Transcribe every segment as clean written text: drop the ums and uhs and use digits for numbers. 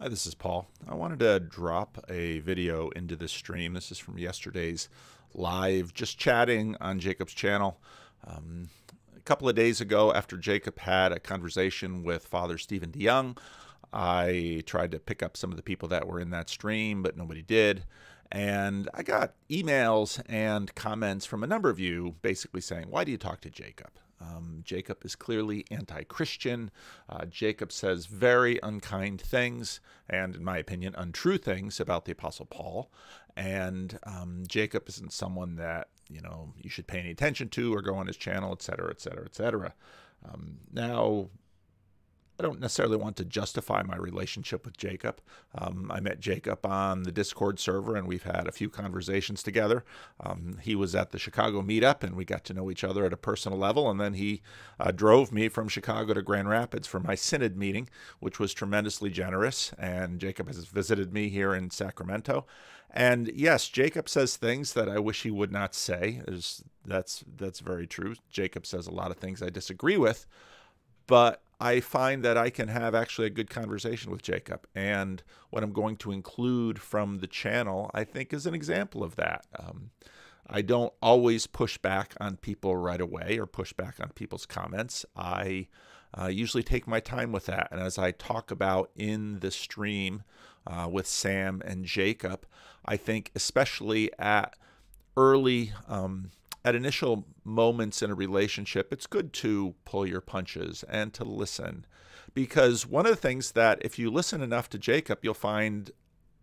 Hi, this is Paul. I wanted to drop a video into this stream. This is from yesterday's live, just chatting on Jacob's channel. A couple of days ago, after Jacob had a conversation with Father Stephen DeYoung, I tried to pick up some of the people that were in that stream, but nobody did. And I got emails and comments from a number of you basically saying, why do you talk to Jacob? Jacob is clearly anti-Christian. Jacob says very unkind things and, in my opinion, untrue things about the Apostle Paul. And Jacob isn't someone that, you should pay any attention to or go on his channel, etc., etc., etc. Now, I don't necessarily want to justify my relationship with Jacob. I met Jacob on the Discord server, and we've had a few conversations together. He was at the Chicago meetup, and we got to know each other at a personal level. And then he drove me from Chicago to Grand Rapids for my synod meeting, which was tremendously generous. And Jacob has visited me here in Sacramento. And yes, Jacob says things that I wish he would not say. That's very true. Jacob says a lot of things I disagree with, but I find that I can have actually a good conversation with Jacob. And what I'm going to include from the channel, I think, is an example of that. I don't always push back on people right away or push back on people's comments. I usually take my time with that. And as I talk about in the stream with Sam and Jacob, I think especially at initial moments in a relationship, it's good to pull your punches and to listen. Because one of the things that if you listen enough to Jacob, you'll find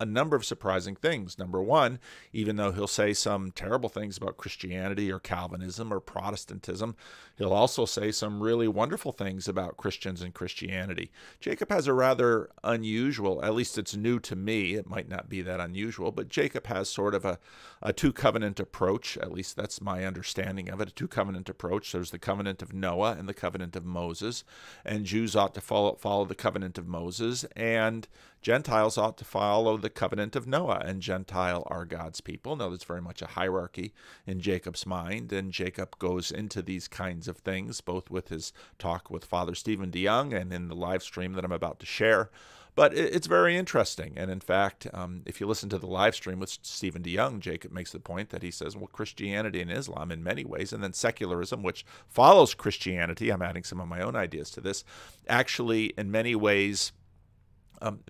a number of surprising things. Number one, even though he'll say some terrible things about Christianity or Calvinism or Protestantism, he'll also say some really wonderful things about Christians and Christianity. Jacob has a rather unusual, at least it's new to me, it might not be that unusual, but Jacob has sort of a two-covenant approach, at least that's my understanding of it, a two-covenant approach. There's the covenant of Noah and the covenant of Moses, and Jews ought to follow the covenant of Moses, and Gentiles ought to follow the covenant of Noah, and Gentile are God's people. Now, there's very much a hierarchy in Jacob's mind, and Jacob goes into these kinds of things, both with his talk with Father Stephen DeYoung and in the live stream that I'm about to share. But it's very interesting. And in fact, if you listen to the live stream with Stephen DeYoung, Jacob makes the point that he says, well, Christianity and Islam in many ways, and then secularism, which follows Christianity, I'm adding some of my own ideas to this, actually in many ways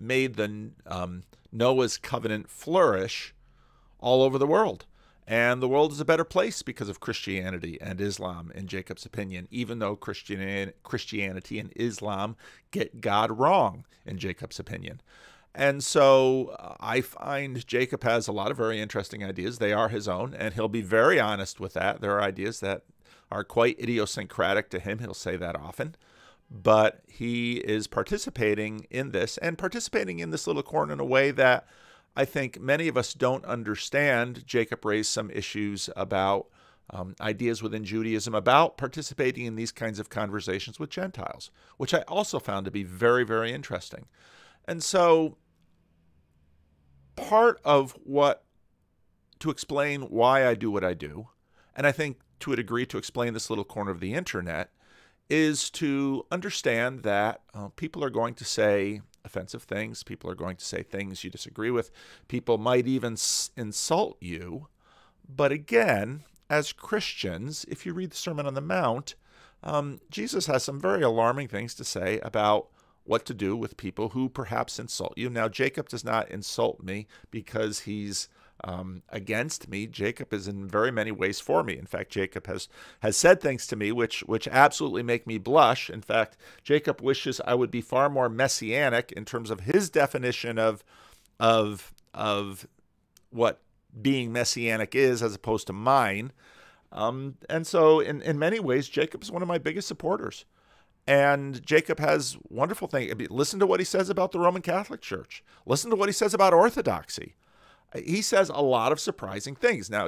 made the Noah's covenant flourish all over the world. And the world is a better place because of Christianity and Islam, in Jacob's opinion, even though Christianity and Islam get God wrong, in Jacob's opinion. And so I find Jacob has a lot of very interesting ideas. They are his own, and he'll be very honest with that. There are ideas that are quite idiosyncratic to him. He'll say that often. But he is participating in this, and participating in this little corner in a way that I think many of us don't understand. Jacob raised some issues about ideas within Judaism about participating in these kinds of conversations with Gentiles, which I also found to be very, very interesting. And so part of to explain why I do what I do, and I think to a degree to explain this little corner of the internet, is to understand that people are going to say offensive things. People are going to say things you disagree with. People might even insult you. But again, as Christians, if you read the Sermon on the Mount, Jesus has some very alarming things to say about what to do with people who perhaps insult you. Now, Jacob does not insult me because he's against me. Jacob is in very many ways for me. In fact, Jacob has said things to me which absolutely make me blush. In fact, Jacob wishes I would be far more messianic in terms of his definition of what being messianic is, as opposed to mine. And so in many ways, Jacob is one of my biggest supporters. And Jacob has wonderful things. Listen to what he says about the Roman Catholic Church. Listen to what he says about Orthodoxy. He says a lot of surprising things. Now,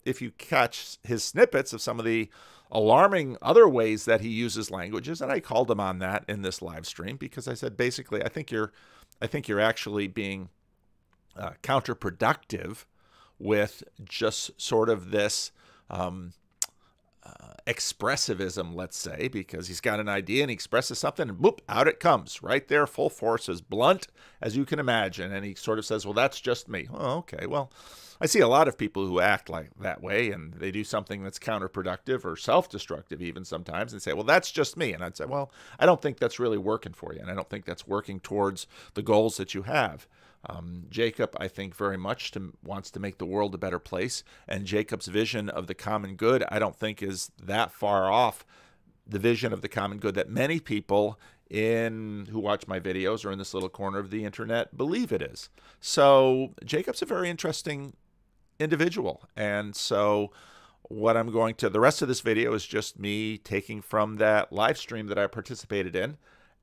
if you catch his snippets of some of the alarming other ways that he uses languages, and I called him on that in this live stream because I said, basically, I think you're actually being counterproductive with just sort of this expressivism, let's say, because he's got an idea and he expresses something and boop, out it comes right there, full force, as blunt as you can imagine. And he sort of says, well, that's just me. Oh, okay. Well, I see a lot of people who act like that way, and they do something that's counterproductive or self-destructive even sometimes, and say, well, that's just me. And I'd say, well, I don't think that's really working for you, and I don't think that's working towards the goals that you have. Jacob, I think, very much wants to make the world a better place, and Jacob's vision of the common good, I don't think, is that far off the vision of the common good that many people who watch my videos or in this little corner of the internet believe it is. So Jacob's a very interesting individual, and so what I'm going to, the rest of this video is just me taking from that live stream that I participated in,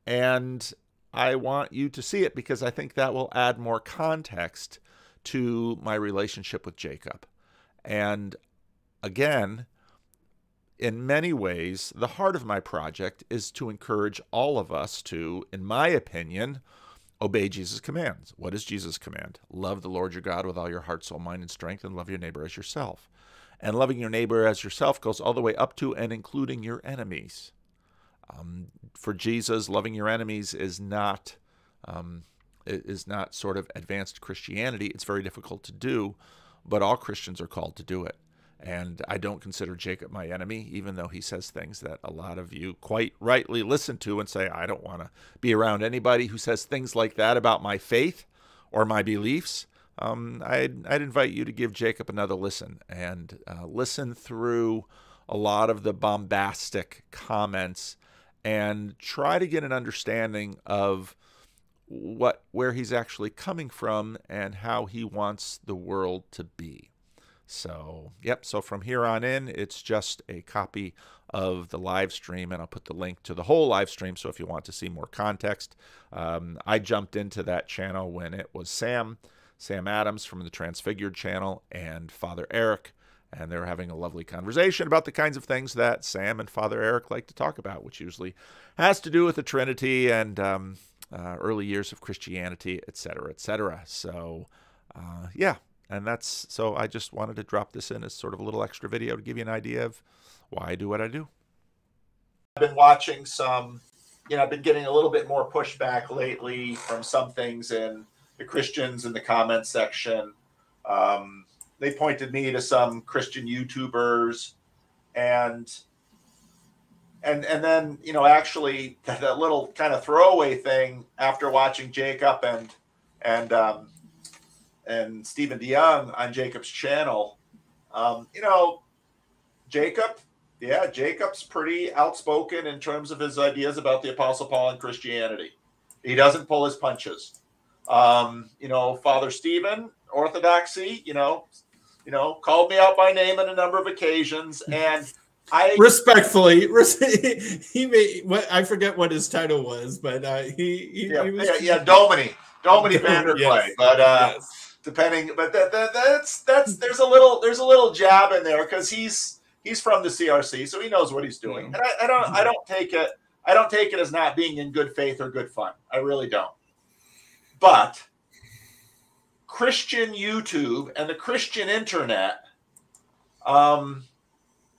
and I want you to see it because I think that will add more context to my relationship with Jacob. And again, in many ways, the heart of my project is to encourage all of us to, in my opinion, obey Jesus' commands. What is Jesus' command? Love the Lord your God with all your heart, soul, mind, and strength, and love your neighbor as yourself. And loving your neighbor as yourself goes all the way up to and including your enemies. For Jesus, loving your enemies is not sort of advanced Christianity. It's very difficult to do, but all Christians are called to do it. And I don't consider Jacob my enemy, even though he says things that a lot of you quite rightly listen to and say, I don't want to be around anybody who says things like that about my faith or my beliefs. I'd invite you to give Jacob another listen and listen through a lot of the bombastic comments and try to get an understanding of where he's actually coming from and how he wants the world to be. So, yep, so from here on in, it's just a copy of the live stream, and I'll put the link to the whole live stream, so if you want to see more context. I jumped into that channel when it was Sam Adams from the Transfigured channel, and Father Eric, and they were having a lovely conversation about the kinds of things that Sam and Father Eric like to talk about, which usually has to do with the Trinity and early years of Christianity, etc., etc. So, yeah. And so I just wanted to drop this in as sort of a little extra video to give you an idea of why I do what I do. I've been watching some, I've been getting a little bit more pushback lately from some things in the Christians in the comments section. They pointed me to some Christian YouTubers and then, actually that little kind of throwaway thing after watching Jacob and Stephen DeYoung on Jacob's channel. Jacob's pretty outspoken in terms of his ideas about the Apostle Paul and Christianity. He doesn't pull his punches. Father Stephen, Orthodoxy, called me out by name on a number of occasions, and I respectfully, I forget what his title was, but he was Domini Vanderplay, yes. But yes. Depending, but that's there's a little jab in there because he's from the CRC, so he knows what he's doing, and I don't take it as not being in good faith or good fun. I really don't. But Christian YouTube and the Christian internet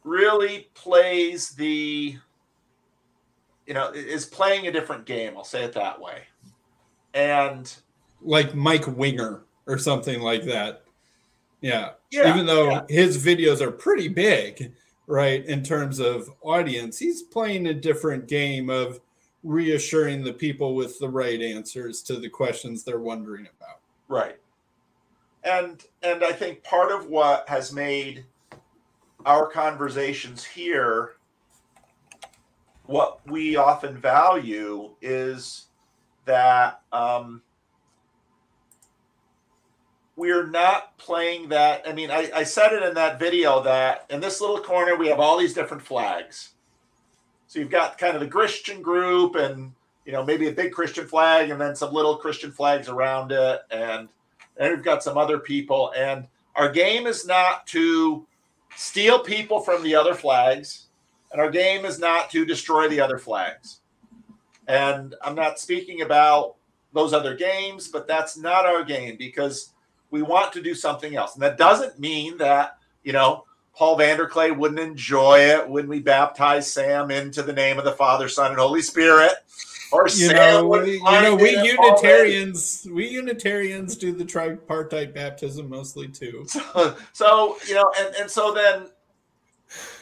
really plays is playing a different game. I'll say it that way. And like Mike Winger or something like that. Yeah. Even though his videos are pretty big, right, in terms of audience, he's playing a different game of reassuring the people with the right answers to the questions they're wondering about. Right. And I think part of what has made our conversations here what we often value is that we're not playing that. I mean, I said it in that video that in this little corner, we have all these different flags. So you've got kind of the Christian group and, maybe a big Christian flag and then some little Christian flags around it. And then we've got some other people. And our game is not to steal people from the other flags. And our game is not to destroy the other flags. And I'm not speaking about those other games, but that's not our game because we want to do something else. And that doesn't mean that, Paul Vanderklay wouldn't enjoy it when we baptize Sam into the name of the Father, Son, and Holy Spirit. Or we Unitarians do the tripartite baptism mostly too. So and so then,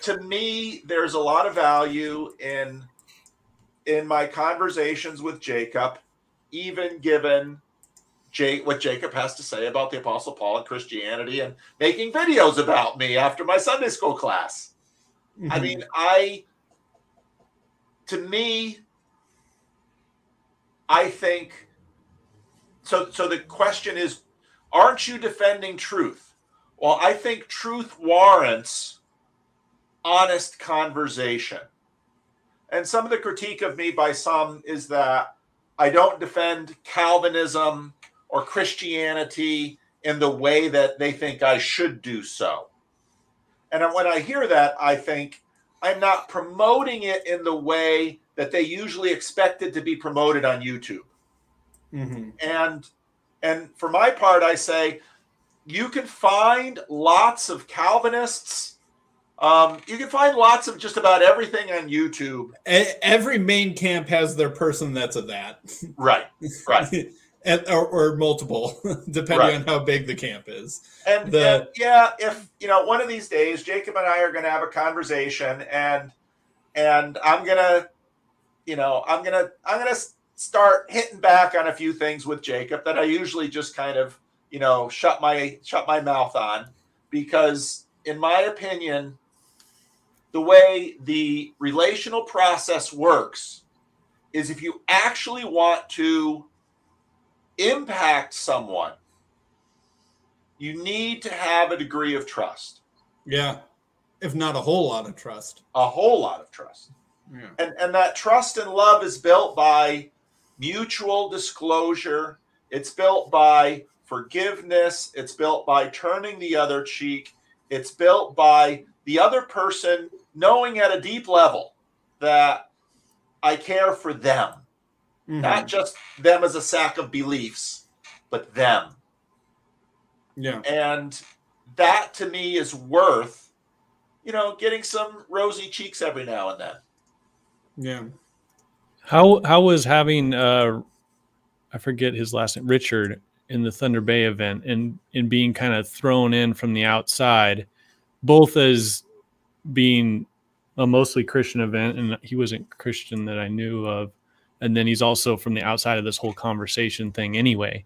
to me, there's a lot of value in my conversations with Jacob, even given what Jacob has to say about the Apostle Paul and Christianity, and making videos about me after my Sunday school class. Mm-hmm. I mean, I think so. So the question is, aren't you defending truth? Well, I think truth warrants honest conversation. And some of the critique of me by some is that I don't defend Calvinism or Christianity in the way that they think I should do so. And when I hear that, I think I'm not promoting it in the way that they usually expect it to be promoted on YouTube. Mm-hmm. And for my part, I say, you can find lots of Calvinists. You can find lots of just about everything on YouTube. Every main camp has their person that's of that. Right. or multiple, depending on how big the camp is. And if one of these days, Jacob and I are going to have a conversation, and I'm gonna start hitting back on a few things with Jacob that I usually just kind of shut my mouth on, because in my opinion, the way the relational process works is, if you actually want to impact someone, you need to have a degree of trust. Yeah. If not a whole lot of trust. A whole lot of trust. Yeah. And that trust and love is built by mutual disclosure. It's built by forgiveness. It's built by turning the other cheek. It's built by the other person knowing at a deep level that I care for them. Mm-hmm. Not just them as a sack of beliefs, but them. Yeah. And that to me is worth, getting some rosy cheeks every now and then. Yeah. How was having I forget his last name, Richard, in the Thunder Bay event, and being kind of thrown in from the outside, both as being a mostly Christian event, and he wasn't Christian that I knew of, and then he's also from the outside of this whole conversation thing anyway.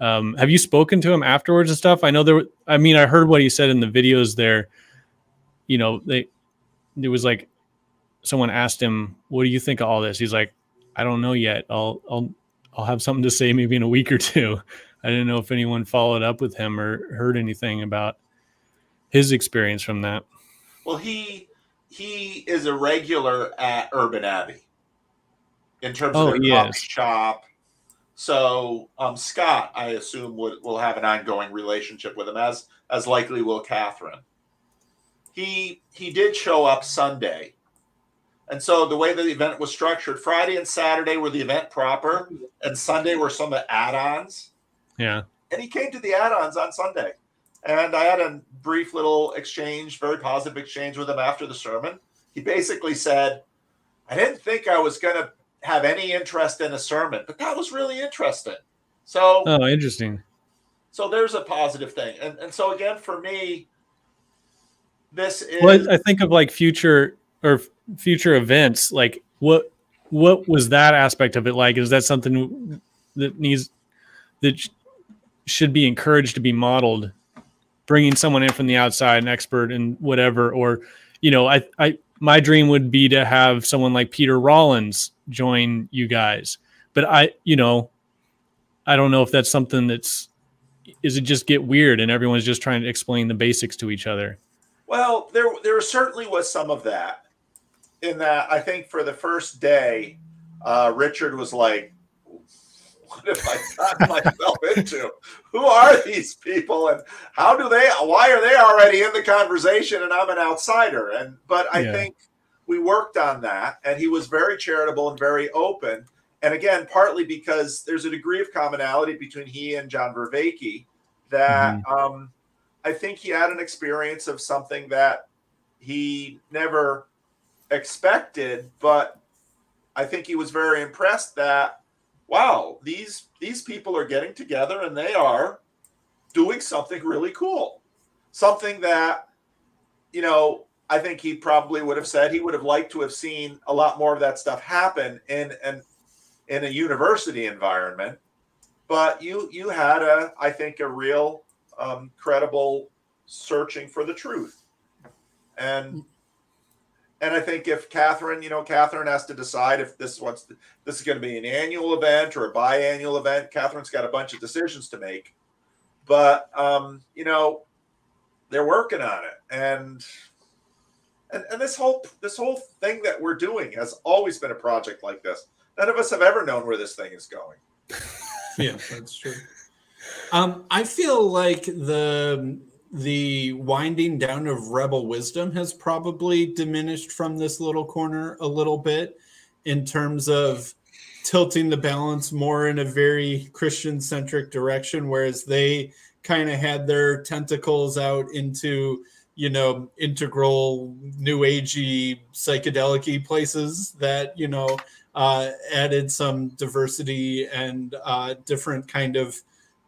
Have you spoken to him afterwards and stuff? I know I heard what he said in the videos there. There was like, someone asked him, what do you think of all this? He's like, I don't know yet. I'll have something to say maybe in a week or two. I didn't know if anyone followed up with him or heard anything about his experience from that. Well, he is a regular at Urban Abbey in terms of their coffee shop. So Scott, I assume, will have an ongoing relationship with him, as likely will Catherine. He did show up Sunday. And so the way the event was structured, Friday and Saturday were the event proper, and Sunday were some of the add-ons. Yeah. And he came to the add-ons on Sunday. And I had a brief little exchange, very positive exchange with him after the sermon. He basically said, I didn't think I was going to have any interest in a sermon, but that was really interesting. So, interesting. So there's a positive thing. And so again, for me, this is... Well, I think of like future events. Like what was that aspect of it like? Is that something that should be encouraged to be modeled? Bringing someone in from the outside, an expert in whatever, or, my dream would be to have someone like Peter Rollins join you guys. But I don't know if that's something is it just get weird and everyone's just trying to explain the basics to each other? Well, there certainly was some of that, in that I think for the first day, Richard was like, what have I gotten myself into? Who are these people, and why are they already in the conversation and I'm an outsider? But I think we worked on that, and he was very charitable and very open. And again, partly because there's a degree of commonality between he and John Vervaeke that I think he had an experience of something that he never expected, but I think he was very impressed that, wow, these people are getting together and they are doing something really cool. Something that, you know, I think he probably would have said he would have liked to have seen a lot more of that stuff happen in a university environment. But you had I think a real credible searching for the truth. And I think if Catherine has to decide if this is going to be an annual event or a biannual event. Catherine's got a bunch of decisions to make, but you know, they're working on it. And this whole thing that we're doing has always been a project like this. None of us have ever known where this thing is going. Yeah, that's true. I feel like the winding down of rebel wisdom has probably diminished from this little corner a little bit in terms of tilting the balance more in a very Christian-centric direction, whereas they kind of had their tentacles out into, you know, integral new agey psychedelic-y places that, you know, added some diversity and different kind of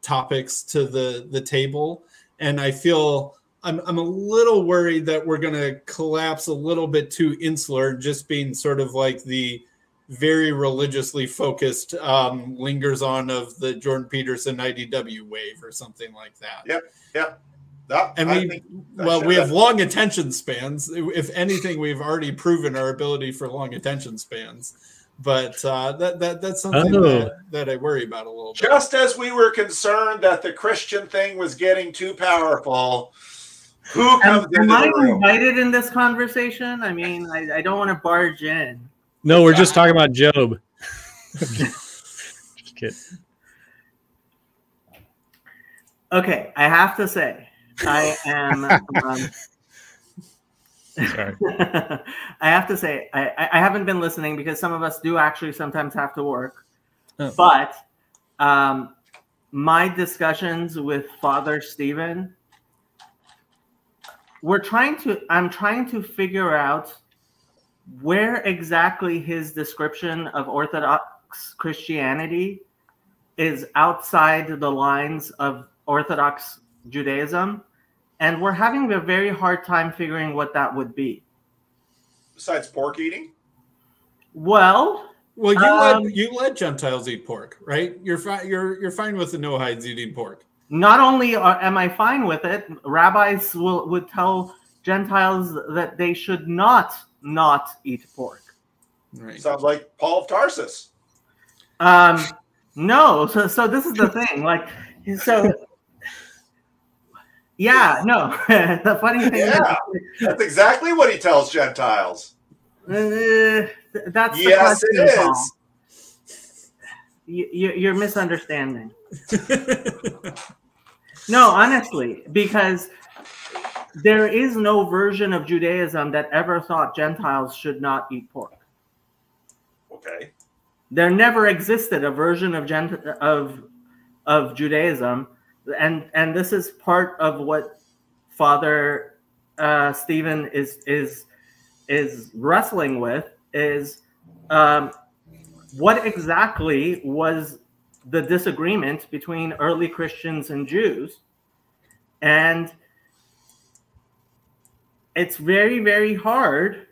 topics to the table. And I feel I'm a little worried that we're going to collapse a little bit too insular, just being sort of like the very religiously focused lingers on of the Jordan Peterson IDW wave or something like that. Yep. And we have long attention spans. If anything, we've already proven our ability for long attention spans. But that's something that I worry about a little bit. Just as we were concerned that the Christian thing was getting too powerful, who comes into the room? Invited in this conversation? I mean, I don't want to barge in. No, we're just talking about Job. Just kidding. Okay, I have to say, I am... Sorry. I have to say, I haven't been listening because some of us do actually sometimes have to work. Oh. But my discussions with Father Stephen, I'm trying to figure out where exactly his description of Orthodox Christianity is outside the lines of Orthodox Judaism. And we're having a very hard time figuring what that would be. Besides pork eating? Well, you let Gentiles eat pork, right? You're fine with the no hides eating pork. Not only am I fine with it, rabbis would tell Gentiles that they should not eat pork. Right. Sounds like Paul of Tarsus. No. So this is the thing. Like, so. Yeah, no. The funny thing is, that's exactly what he tells Gentiles. That's yes, it is. Paul. You're misunderstanding. No, honestly, because there is no version of Judaism that ever thought Gentiles should not eat pork. Okay. There never existed a version of Judaism. And this is part of what Father Stephen is wrestling with is what exactly was the disagreement between early Christians and Jews. And it's very, very hard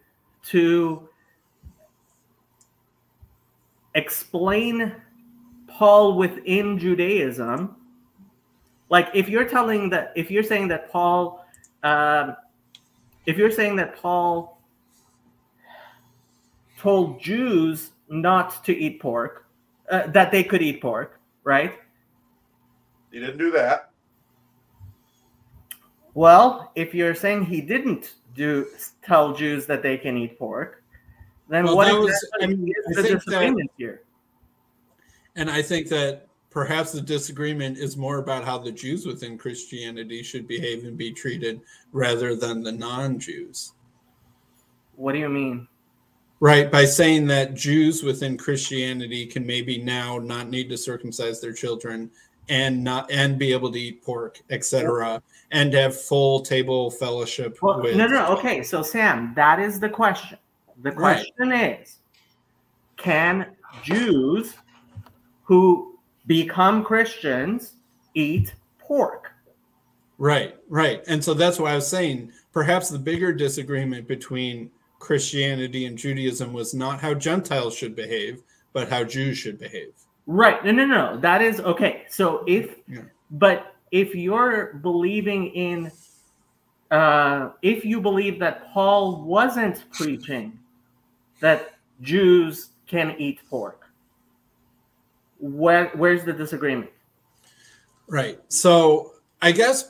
to explain Paul within Judaism. Like if you're saying that Paul told Jews not to eat pork, that they could eat pork, right? He didn't do that. Well, if you're saying he didn't tell Jews that they can eat pork, then what exactly is the disagreement here? And I think that perhaps the disagreement is more about how the Jews within Christianity should behave and be treated rather than the non-Jews. What do you mean? Right, by saying that Jews within Christianity can maybe now not need to circumcise their children and be able to eat pork, etc., and have full table fellowship with. No. Okay, so Sam, that is the question. The question is, can Jews who become Christians eat pork? Right. And so that's why I was saying perhaps the bigger disagreement between Christianity and Judaism was not how Gentiles should behave, but how Jews should behave. Right. No. That is okay. So but if you're believing in, if you believe that Paul wasn't preaching that Jews can eat pork, where's the disagreement? Right. So I guess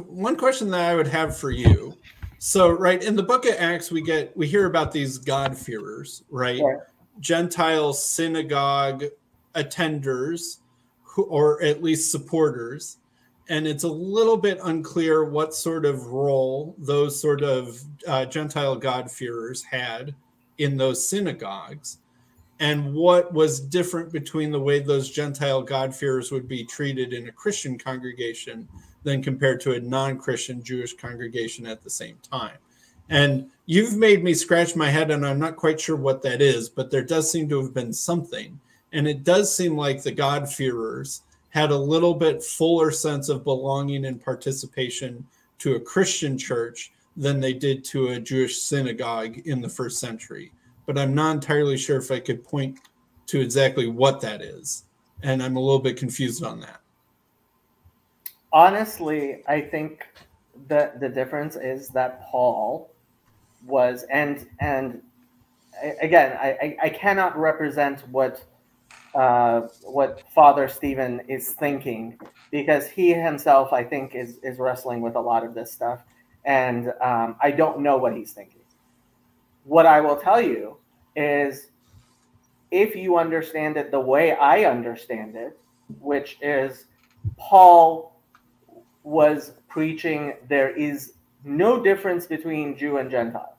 one question that I would have for you. So, right, in the book of Acts, we hear about these God-fearers, right? Yeah. Gentile synagogue attenders, or at least supporters. And it's a little bit unclear what sort of role those sort of Gentile God-fearers had in those synagogues, and what was different between the way those Gentile God-fearers would be treated in a Christian congregation than compared to a non-Christian Jewish congregation at the same time. And you've made me scratch my head, and I'm not quite sure what that is, but there does seem to have been something. And it does seem like the God-fearers had a little bit fuller sense of belonging and participation to a Christian church than they did to a Jewish synagogue in the first century. But I'm not entirely sure if I could point to exactly what that is. And I'm a little bit confused on that. Honestly, I think that the difference is that Paul was, and again, I cannot represent what Father Stephen is thinking, because he himself, I think, is wrestling with a lot of this stuff, and I don't know what he's thinking. What I will tell you is, if you understand it the way I understand it, which is Paul was preaching there is no difference between Jew and Gentile,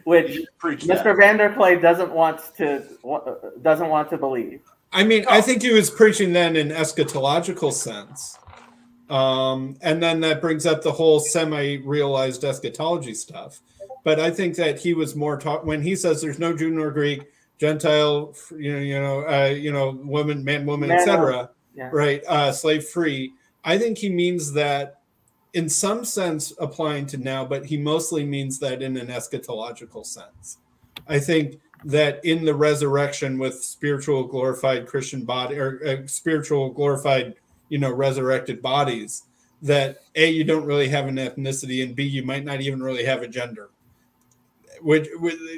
which Mr. Vanderklay doesn't want to believe. I mean, I think he was preaching then in eschatological sense. And then that brings up the whole semi-realized eschatology stuff. But I think that he was more when he says there's no Jew nor Greek, Gentile, woman, man, woman, etc. Yeah. Right, slave free. I think he means that in some sense applying to now, but he mostly means that in an eschatological sense. I think that in the resurrection with spiritual glorified Christian body, or spiritual glorified, resurrected bodies, that A, you don't really have an ethnicity, and B, you might not even really have a gender. Which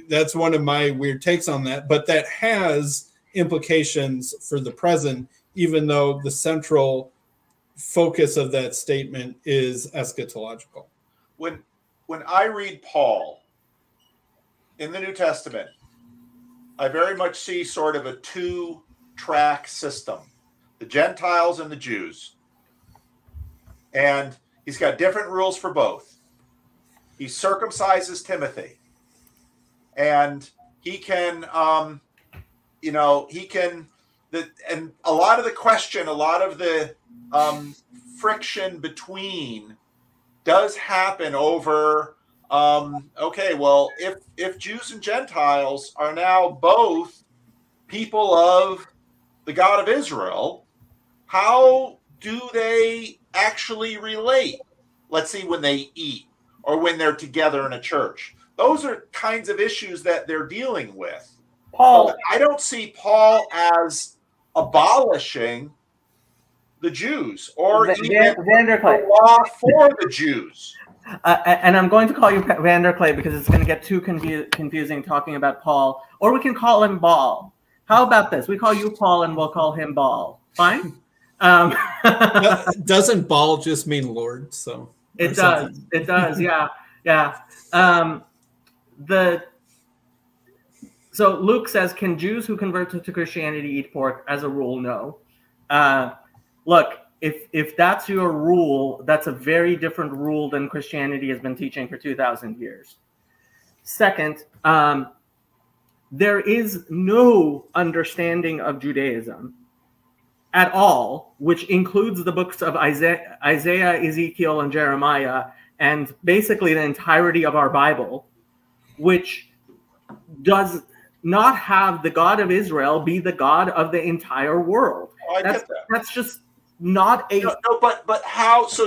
that's one of my weird takes on that, but that has implications for the present, even though the central focus of that statement is eschatological. When I read Paul in the New Testament, I very much see sort of a two-track system, the Gentiles and the Jews. And he's got different rules for both. He circumcises Timothy. And he can, and a lot of the question, a lot of the friction between does happen over, okay, well, if Jews and Gentiles are now both people of the God of Israel, how do they actually relate? Let's see, when they eat or when they're together in a church. Those are kinds of issues that they're dealing with. Paul, I don't see Paul as abolishing the Jews or even the law for the Jews. And I'm going to call you Vanderklay because it's going to get too confusing talking about Paul. Or we can call him Ball. How about this? We call you Paul and we'll call him Ball. Fine? Doesn't Ball just mean Lord? So it does. It does. Yeah. Yeah. So Luke says, can Jews who convert to Christianity eat pork? As a rule, no. Look, if that's your rule, that's a very different rule than Christianity has been teaching for 2,000 years. Second, there is no understanding of Judaism at all, which includes the books of Isaiah, Ezekiel, and Jeremiah, and basically the entirety of our Bible, which does not have the God of Israel be the God of the entire world. Oh, I get that. That's just not a... No, but how... So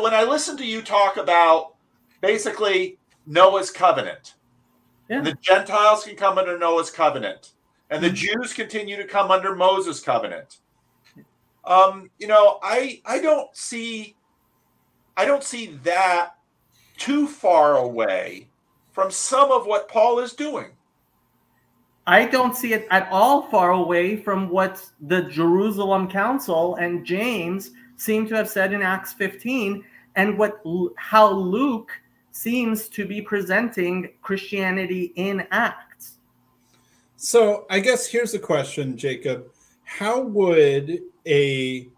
when I listen to you talk about basically Noah's covenant, Yeah. the Gentiles can come under Noah's covenant, and the Jews continue to come under Moses' covenant. I don't see that too far away from some of what Paul is doing. I don't see it at all far away from what the Jerusalem Council and James seem to have said in Acts 15, and how Luke seems to be presenting Christianity in Acts. So I guess here's a question, Jacob. How would a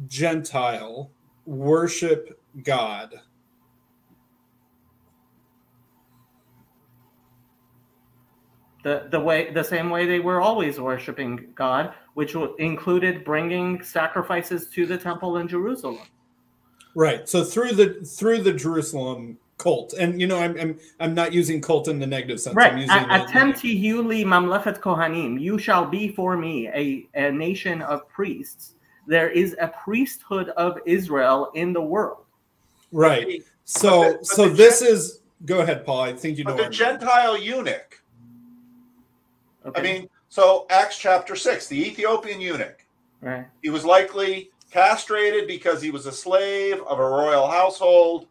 Gentile worship God? The same way they were always worshiping God, which included bringing sacrifices to the temple in Jerusalem. Right. So through the Jerusalem cult, and I'm not using cult in the negative sense. Right. I'm using Atemti Huli Mamlechet Kohanim. You shall be for me a nation of priests. There is a priesthood of Israel in the world. Right. So this is. Go ahead, Paul. I think you know. But the Gentile eunuch. Okay. I mean, so Acts chapter 6, the Ethiopian eunuch. Right. He was likely castrated because he was a slave of a royal household.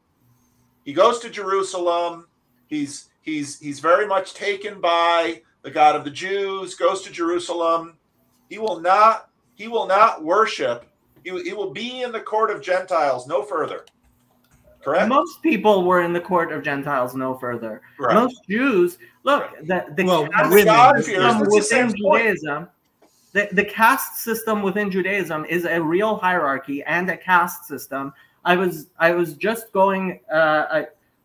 He goes to Jerusalem. He's very much taken by the God of the Jews. Goes to Jerusalem. He will not worship. He will be in the court of Gentiles, no further. Correct. Most people were in the court of Gentiles, no further. Right. Most Jews, look, the caste system within Judaism is a real hierarchy and a caste system. I was just going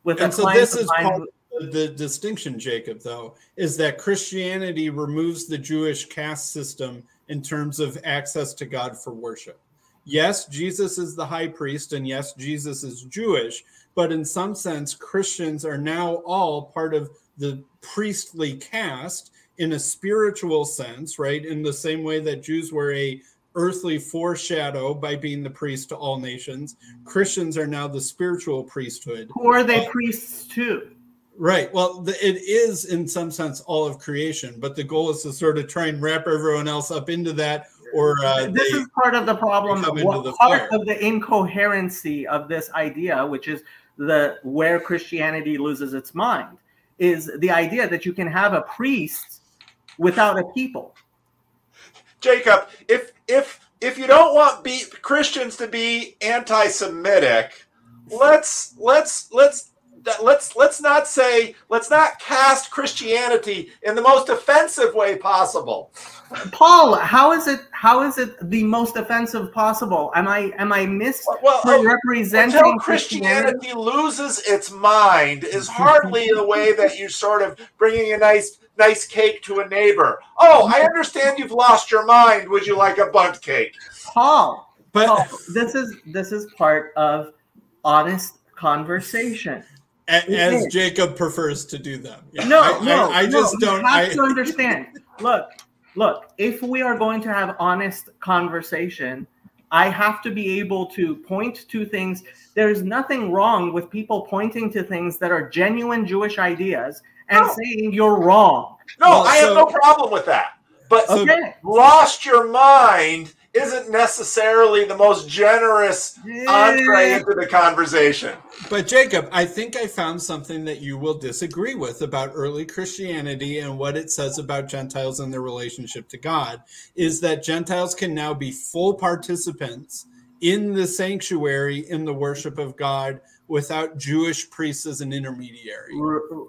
with. And so this is part of the distinction, Jacob, though, is that Christianity removes the Jewish caste system in terms of access to God for worship. Yes, Jesus is the high priest, and yes, Jesus is Jewish, but in some sense, Christians are now all part of the priestly caste in a spiritual sense, right? In the same way that Jews were a earthly foreshadow by being the priest to all nations, Christians are now the spiritual priesthood. Who are they priests to? Right. Well, it is in some sense all of creation, but the goal is to sort of try and wrap everyone else up into that. Or this is part of the problem. Part of the incoherency of this idea, which is where Christianity loses its mind, is the idea that you can have a priest without a people. Jacob, if you don't want Christians to be anti-Semitic, let's not cast Christianity in the most offensive way possible. Paul, how is it the most offensive possible? Am I misrepresenting until Christianity loses its mind is hardly the way that you're sort of bringing a nice cake to a neighbor. Oh, I understand you've lost your mind. Would you like a bundt cake? Paul, this is part of honest conversation. As Jacob prefers to do them. Yeah. I just don't. You have to understand. Look. If we are going to have honest conversation, I have to be able to point to things. There's nothing wrong with people pointing to things that are genuine Jewish ideas and saying you're wrong. No, I have no problem with that. But lost your mind isn't necessarily the most generous entree into the conversation. But Jacob, I think I found something that you will disagree with about early Christianity and what it says about Gentiles and their relationship to God, is that Gentiles can now be full participants in the sanctuary, in the worship of God, without Jewish priests as an intermediary.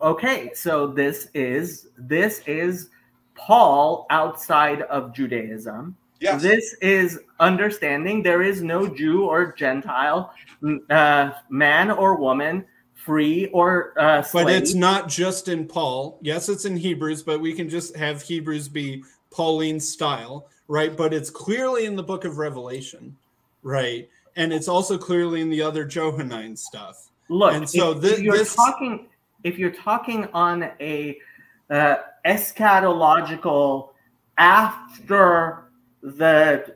Okay, so this is Paul outside of Judaism. Yes. This is understanding there is no Jew or Gentile, man or woman, free or slave. But it's not just in Paul. Yes, it's in Hebrews, but we can just have Hebrews be Pauline style, right? But it's clearly in the book of Revelation, right? And it's also clearly in the other Johannine stuff. Look, and so if you're talking on a eschatological after the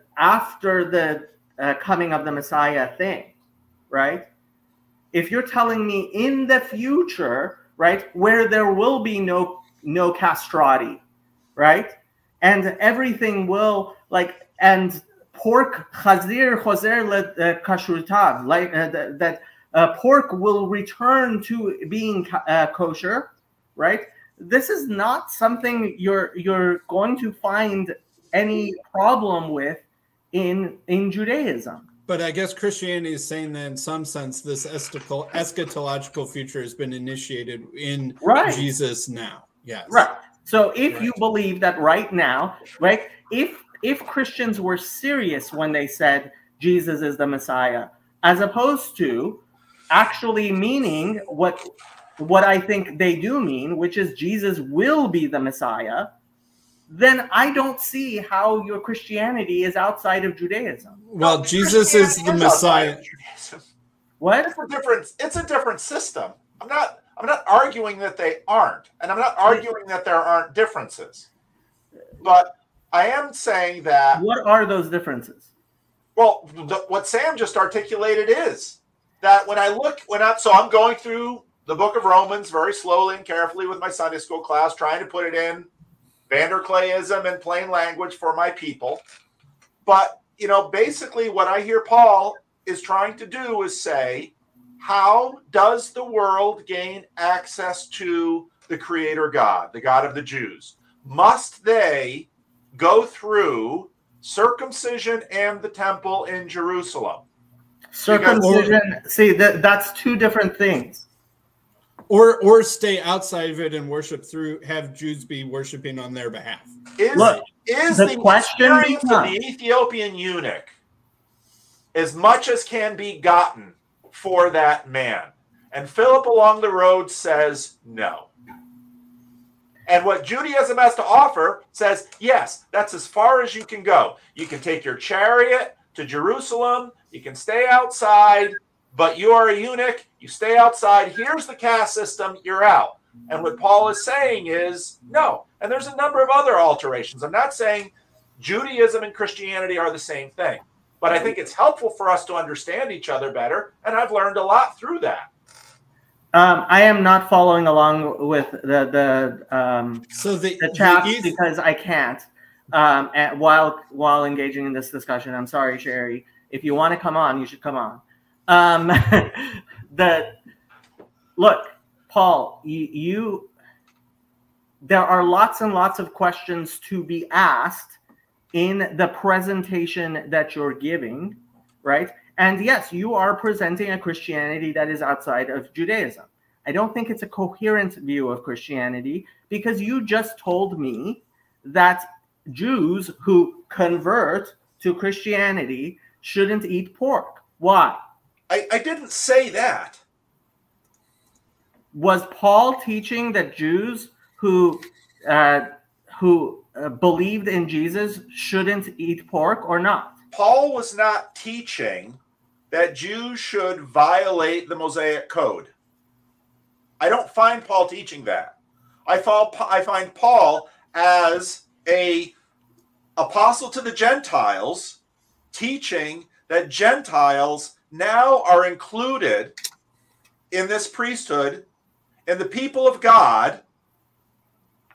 coming of the Messiah thing, right? If you're telling me in the future, right, where there will be no castrati, right, and everything will and pork chazir choser kashrutav, like that pork will return to being kosher, right? This is not something you're going to find any problem with in Judaism. But I guess Christianity is saying that in some sense, this eschatological future has been initiated in Jesus now. Yes. Right. So if you believe that right now, right, if Christians were serious when they said Jesus is the Messiah, as opposed to actually meaning what I think they do mean, which is Jesus will be the Messiah, then I don't see how your Christianity is outside of Judaism. Well, Jesus is the Messiah. What? It's a different system. I'm not arguing that they aren't, and I'm not arguing that there aren't differences. But I am saying that. What are those differences? Well, what Sam just articulated is that I'm going through the book of Romans very slowly and carefully with my Sunday school class, trying to put it in Vanderclayism and plain language for my people. But, basically what I hear Paul is trying to do is say, how does the world gain access to the Creator God, the God of the Jews? Must they go through circumcision and the temple in Jerusalem? Circumcision, that's two different things. Or stay outside of it and have Jews be worshiping on their behalf. Is the experience of the Ethiopian eunuch as much as can be gotten for that man? And Philip along the road says no. And what Judaism has to offer says, yes, that's as far as you can go. You can take your chariot to Jerusalem. You can stay outside. But you are a eunuch, you stay outside, here's the caste system, you're out. And what Paul is saying is, no. And there's a number of other alterations. I'm not saying Judaism and Christianity are the same thing. But I think it's helpful for us to understand each other better, and I've learned a lot through that. I am not following along with the chat because I can't. While engaging in this discussion, I'm sorry, Sherry. If you want to come on, you should come on. Look, Paul, there are lots and lots of questions to be asked in the presentation that you're giving, right? And yes, you are presenting a Christianity that is outside of Judaism. I don't think it's a coherent view of Christianity because you just told me that Jews who convert to Christianity shouldn't eat pork. Why? I didn't say that. Was Paul teaching that Jews who believed in Jesus shouldn't eat pork or not? Paul was not teaching that Jews should violate the Mosaic Code. I don't find Paul teaching that. I find Paul as an apostle to the Gentiles teaching that Gentiles now are included in this priesthood and the people of God,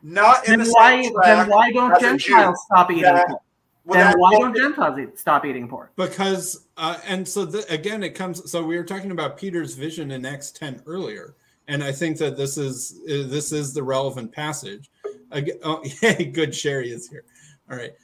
not in the same track. Then why don't Gentiles stop eating pork? Then why don't Gentiles stop eating pork? Because, and so again, it comes. So we were talking about Peter's vision in Acts 10 earlier, and I think that this is the relevant passage. Good, Sherry is here. All right.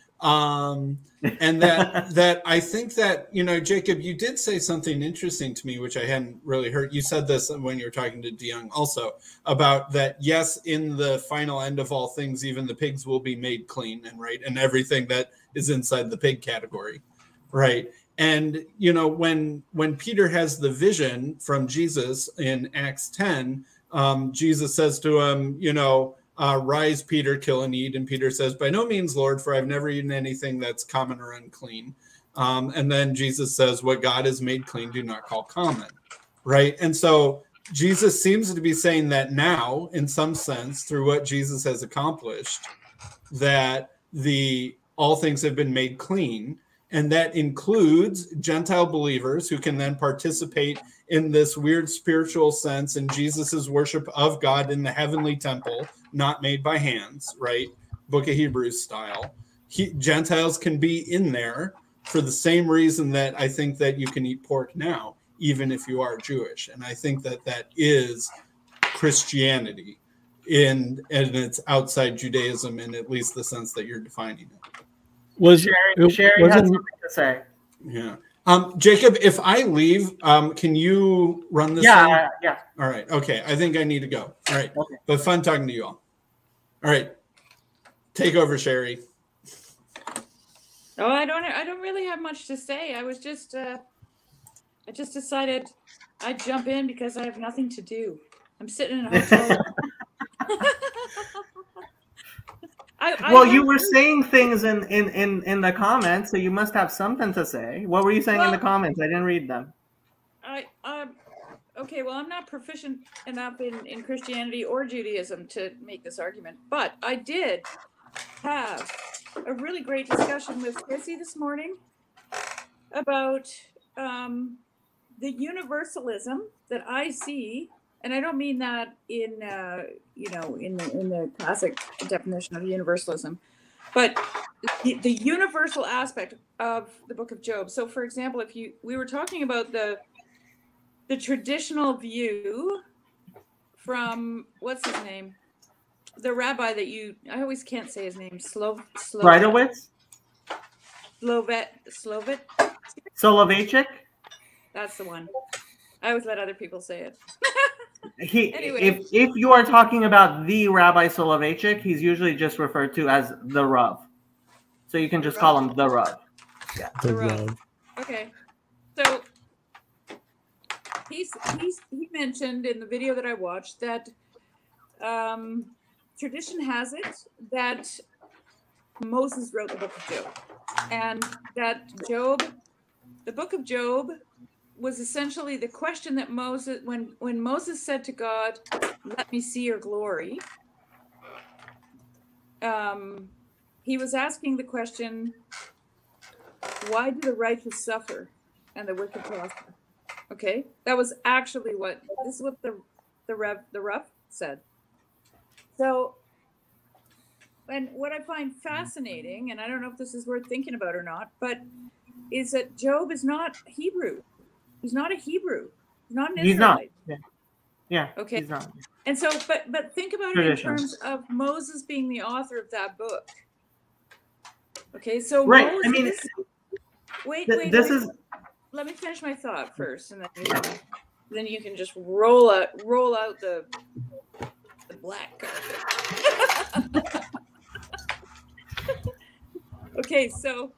And that I think that, Jacob, you did say something interesting to me, which I hadn't really heard. You said this when you were talking to DeYoung also about that. Yes, in the final end of all things, even the pigs will be made clean and everything that is inside the pig category. Right. And, you know, when Peter has the vision from Jesus in Acts 10, Jesus says to him, you know, rise, Peter, kill and eat. And Peter says, by no means, Lord, for I've never eaten anything that's common or unclean. And then Jesus says, what God has made clean, do not call common. Right. And so Jesus seems to be saying that now, in some sense, through what Jesus has accomplished, that all things have been made clean. And that includes Gentile believers who can then participate in this weird spiritual sense in Jesus's worship of God in the heavenly temple, not made by hands, right? Book of Hebrews style. Gentiles can be in there for the same reason that I think that you can eat pork now, even if you are Jewish. And I think that that is Christianity and it's outside Judaism in at least the sense that you're defining it. Sherry has something to say. Yeah. Jacob, if I leave, can you run this thing? Yeah. All right. Okay. I think I need to go. All right. Okay. But fun talking to you all. All right. Take over, Sherry. Oh, I don't really have much to say. I just decided I'd jump in because I have nothing to do. I'm sitting in a hotel room. You were saying things in the comments, so you must have something to say. What were you saying in the comments? I didn't read them. Okay, well, I'm not proficient enough in Christianity or Judaism to make this argument, but I did have a really great discussion with Chrissy this morning about the universalism that I see. And I don't mean that in the classic definition of universalism, but the universal aspect of the Book of Job. So, for example, we were talking about the traditional view from what's his name, the rabbi that I always can't say his name, Soloveitchik. That's the one. I always let other people say it. Anyway. If you are talking about the Rabbi Soloveitchik, he's usually just referred to as the Rav. So you can just call him the Rav. Yeah. The Rav. Okay. So he mentioned in the video that I watched that tradition has it that Moses wrote the Book of Job. And that the Book of Job was essentially the question that Moses, when Moses said to God, let me see your glory, he was asking the question, why do the righteous suffer and the wicked prosper? Okay, that was actually this is what the Rav said. So, and what I find fascinating, and I don't know if this is worth thinking about or not, but is that Job is not Hebrew. He's not a Hebrew. He's not an Israelite. He's not. Yeah. Okay. He's not. And so, but think about it in terms of Moses being the author of that book. Okay, so right. Moses, wait. Let me finish my thought first, and then you can just roll out the black carpet. Okay, so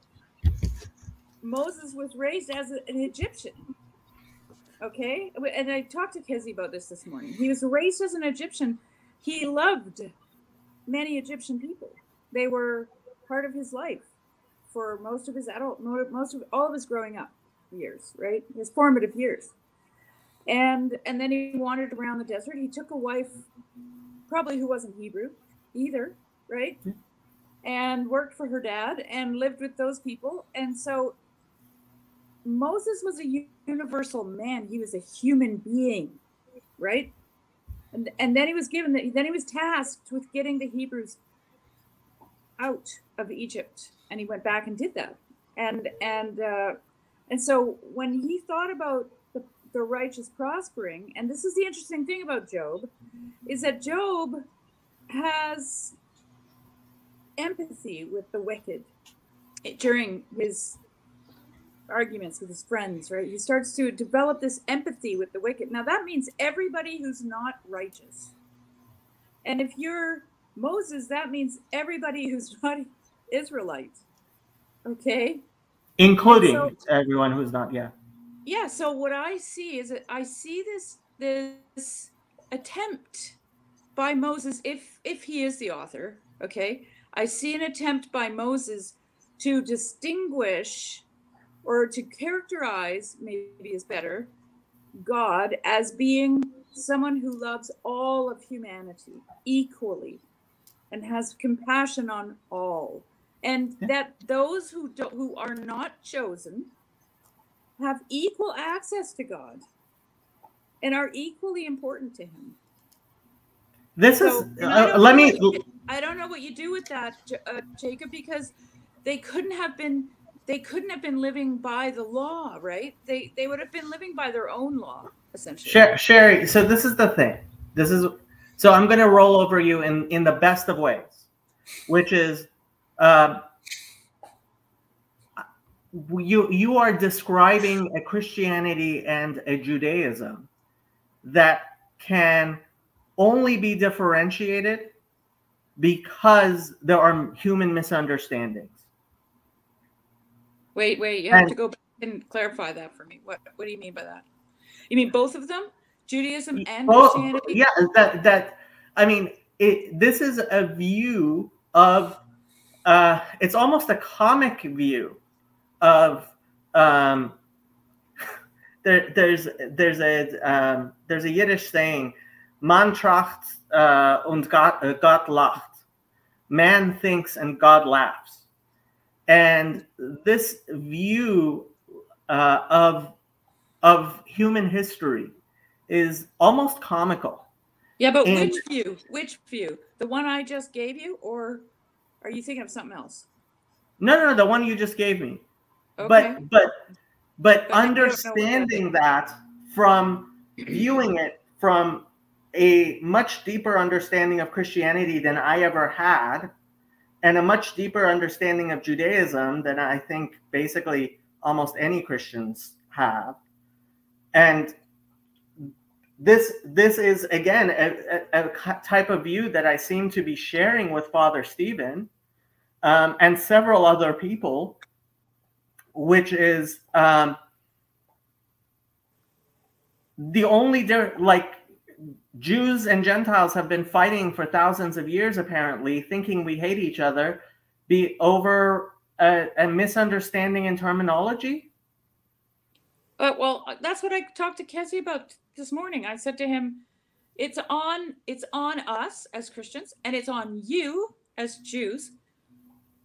Moses was raised as an Egyptian. Okay, and I talked to Kezi about this morning. He was raised as an Egyptian. He loved many Egyptian people. They were part of his life for most of all of his growing up years, right? His formative years. And then he wandered around the desert. He took a wife, probably who wasn't Hebrew either, right? And worked for her dad and lived with those people. And so Moses was a universal man. He was a human being, right? And then he was tasked with getting the Hebrews out of Egypt, and he went back and did that. And so when he thought about the righteous prospering, and this is the interesting thing about Job, is that Job has empathy with the wicked during his arguments with his friends, right? He starts to develop this empathy with the wicked. Now that means everybody who's not righteous. And if you're Moses, that means everybody who's not Israelite. Okay? including everyone who's not. Yeah. So what I see is that I see this attempt by Moses, if he is the author, okay, I see an attempt by Moses to distinguish or to characterize, maybe is better, God as being someone who loves all of humanity equally and has compassion on all, and that those who are not chosen have equal access to God and are equally important to him. This so, is let me. I don't know what you do with that, Jacob, because they couldn't have been living by the law, right? They would have been living by their own law, essentially. Sherry, so this is the thing. So I'm going to roll over you in the best of ways, which is you are describing a Christianity and a Judaism that can only be differentiated because there are human misunderstandings. Wait, you have to go back and clarify that for me. What do you mean by that? You mean both of them? Judaism and Christianity? Yeah, that I mean, this is a view of it's almost a comic view of there's a Yiddish saying, "Man tracht und Gott lacht." Man thinks and God laughs. And this view of human history is almost comical. Yeah, but which view? The one I just gave you, or are you thinking of something else? No, the one you just gave me. Okay. But understanding that from viewing it from a much deeper understanding of Christianity than I ever had, and a much deeper understanding of Judaism than I think basically almost any Christians have. And this is, again, a type of view that I seem to be sharing with Father Stephen and several other people, which is the only, like, Jews and Gentiles have been fighting for thousands of years, apparently, thinking we hate each other, over a misunderstanding in terminology. Well, that's what I talked to Kessie about this morning. I said to him, it's on us as Christians, and it's on you as Jews,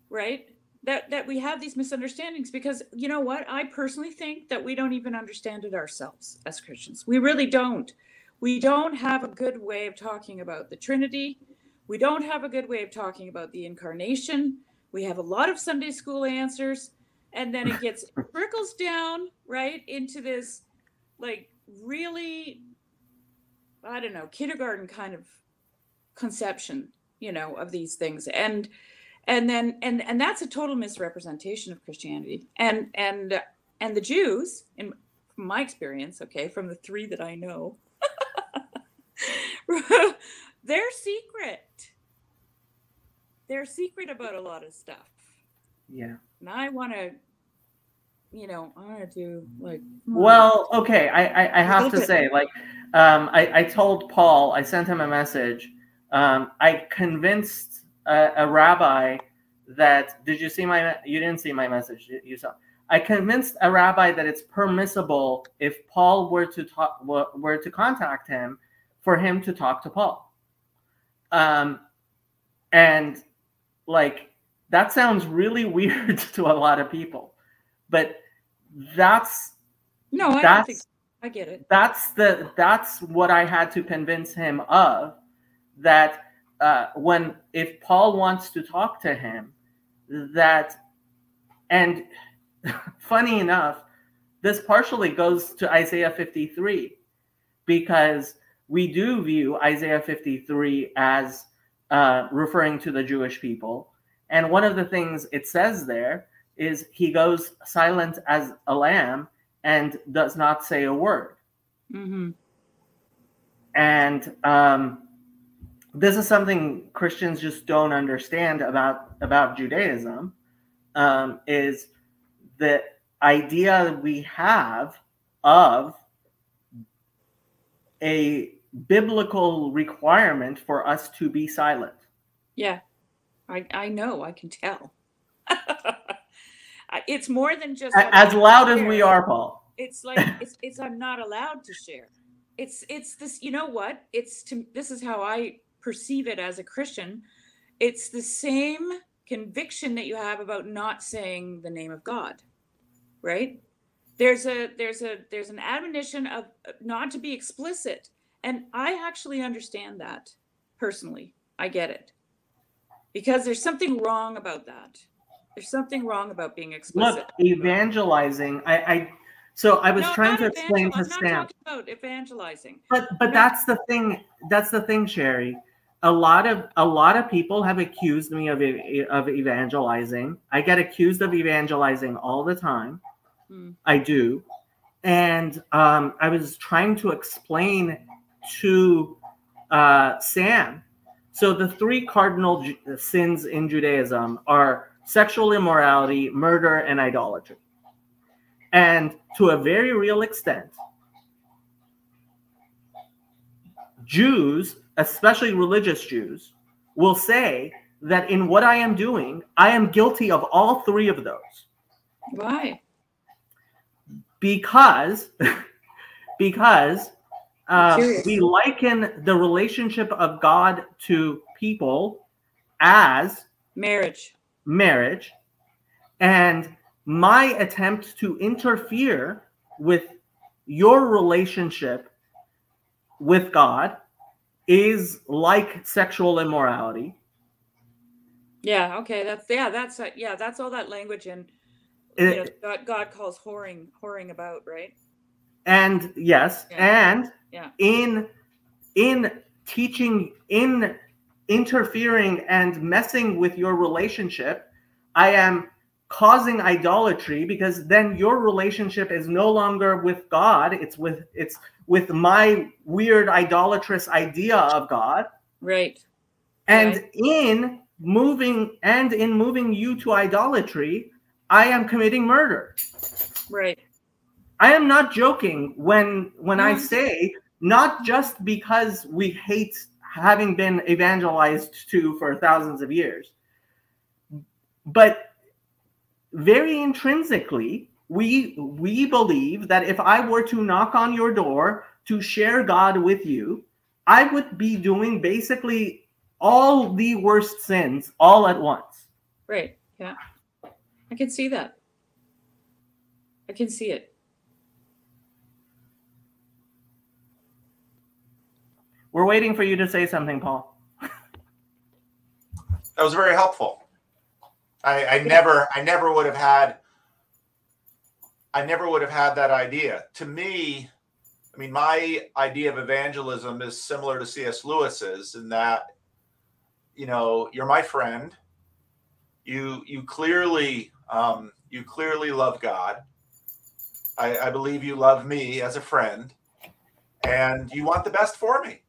right? That we have these misunderstandings, because you know what? I personally think that we don't even understand it ourselves as Christians. We really don't. We don't have a good way of talking about the Trinity. We don't have a good way of talking about the Incarnation. We have a lot of Sunday school answers, and then it trickles down right into this, like, really, I don't know, kindergarten kind of conception, of these things, and that's a total misrepresentation of Christianity. And the Jews, from my experience, okay, from the three that I know, they're secret about a lot of stuff. Yeah. And I want to do, like, well, okay, I have to say, like, I told Paul, I sent him a message. I convinced a rabbi that, you didn't see my message, you saw. I convinced a rabbi that it's permissible, if Paul were to contact him, for him to talk to Paul. And, like, that sounds really weird to a lot of people, but I don't think so. I get it. That's what I had to convince him of, that if Paul wants to talk to him, and funny enough, this partially goes to Isaiah 53, because we do view Isaiah 53 as referring to the Jewish people. And one of the things it says there is, he goes silent as a lamb and does not say a word. Mm-hmm. And this is something Christians just don't understand about Judaism, is the idea we have of a biblical requirement for us to be silent. Yeah, I know, I can tell. It's more than just as loud as we are, Paul. It's like it's I'm not allowed to share. It's this, you know what? This is how I perceive it as a Christian. It's the same conviction that you have about not saying the name of God, right? There's an admonition of not to be explicit, and I actually understand that personally. I get it, because there's something wrong about that. There's something wrong about being explicit. Look, evangelizing. So I was trying to explain to Sam. I'm not talking about evangelizing. But that's the thing. That's the thing, Sherry. A lot of people have accused me of evangelizing. I get accused of evangelizing all the time. I do, and I was trying to explain to Sam. So the 3 cardinal sins in Judaism are sexual immorality, murder, and idolatry. And to a very real extent, Jews, especially religious Jews, will say that in what I am doing, I am guilty of all 3 of those. Why? Because we liken the relationship of God to people as marriage. And my attempt to interfere with your relationship with God is like sexual immorality. Yeah, okay, that's all that language and God calls whoring about, right? And yes, yeah. And yeah. in teaching, in interfering and messing with your relationship, I am causing idolatry, because then your relationship is no longer with God, it's with my weird idolatrous idea of God. Right. And right. in moving you to idolatry, I am committing murder. Right. I am not joking when I say, not just because we hate having been evangelized to for thousands of years, but very intrinsically, we believe that if I were to knock on your door to share God with you, I would be doing basically all the worst sins all at once. Right. Yeah. I can see that. I can see it. We're waiting for you to say something, Paul. That was very helpful. I never would have had that idea. To me, I mean, my idea of evangelism is similar to C.S. Lewis's in that, you're my friend. You clearly love God. I believe you love me as a friend, and you want the best for me.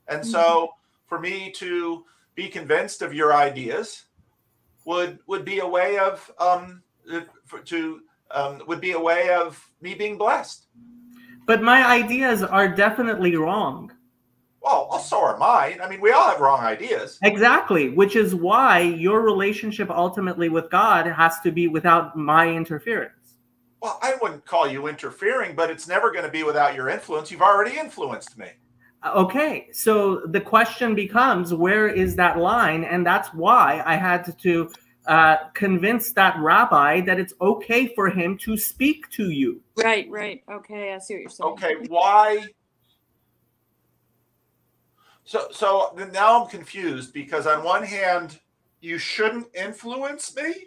And so, for me to be convinced of your ideas would be a way of me being blessed. But my ideas are definitely wrong. Well, so are mine. I mean, we all have wrong ideas. Exactly, which is why your relationship ultimately with God has to be without my interference. Well, I wouldn't call you interfering, but it's never going to be without your influence. You've already influenced me. Okay, so the question becomes, where is that line? And that's why I had to convince that rabbi that it's okay for him to speak to you. Right. Okay, I see what you're saying. Okay, why? So now I'm confused, because on one hand, you shouldn't influence me.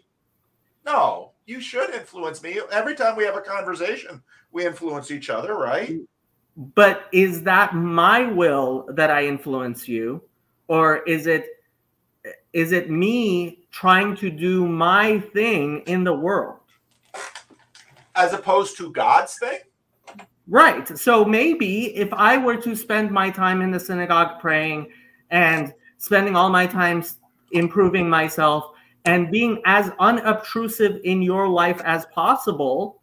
No, you should influence me. Every time we have a conversation, we influence each other, right? But is that my will that I influence you, or is it me trying to do my thing in the world? As opposed to God's thing? Right. So maybe if I were to spend my time in the synagogue praying and spending all my time improving myself and being as unobtrusive in your life as possible,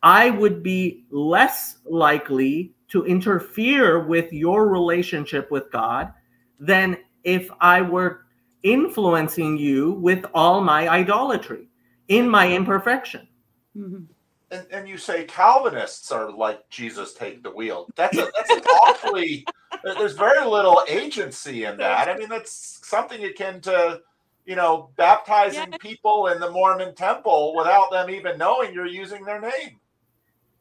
I would be less likely to interfere with your relationship with God than if I were influencing you with all my idolatry in my imperfection. Mm-hmm. And you say Calvinists are like Jesus take the wheel. That's an awfully, there's very little agency in that. I mean, that's something akin to, you know, baptizing people in the Mormon temple without them even knowing you're using their name.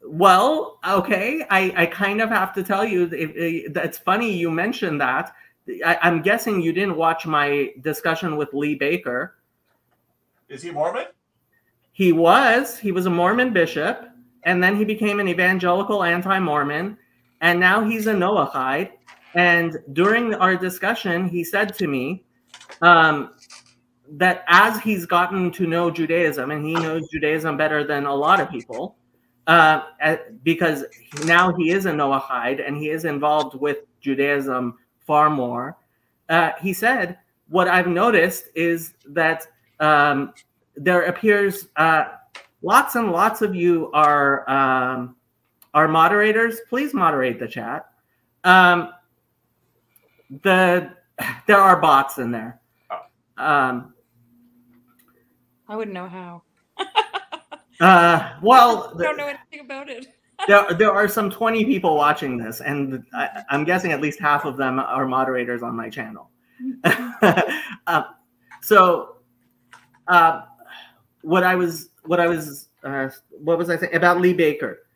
Well, okay, I kind of have to tell you, that's funny you mentioned that. I'm guessing you didn't watch my discussion with Lee Baker. Is he Mormon? He was a Mormon bishop, and then he became an evangelical anti-Mormon, and now he's a Noahide. And during our discussion, he said to me that as he's gotten to know Judaism, and he knows Judaism better than a lot of people, because now he is a Noahide and he is involved with Judaism far more. He said, what I've noticed is that there appears lots and lots of you are moderators. Please moderate the chat. There are bots in there. I wouldn't know how. Well, I don't know anything about it. there are some 20 people watching this, and I'm guessing at least half of them are moderators on my channel. What was I saying about Lee Baker?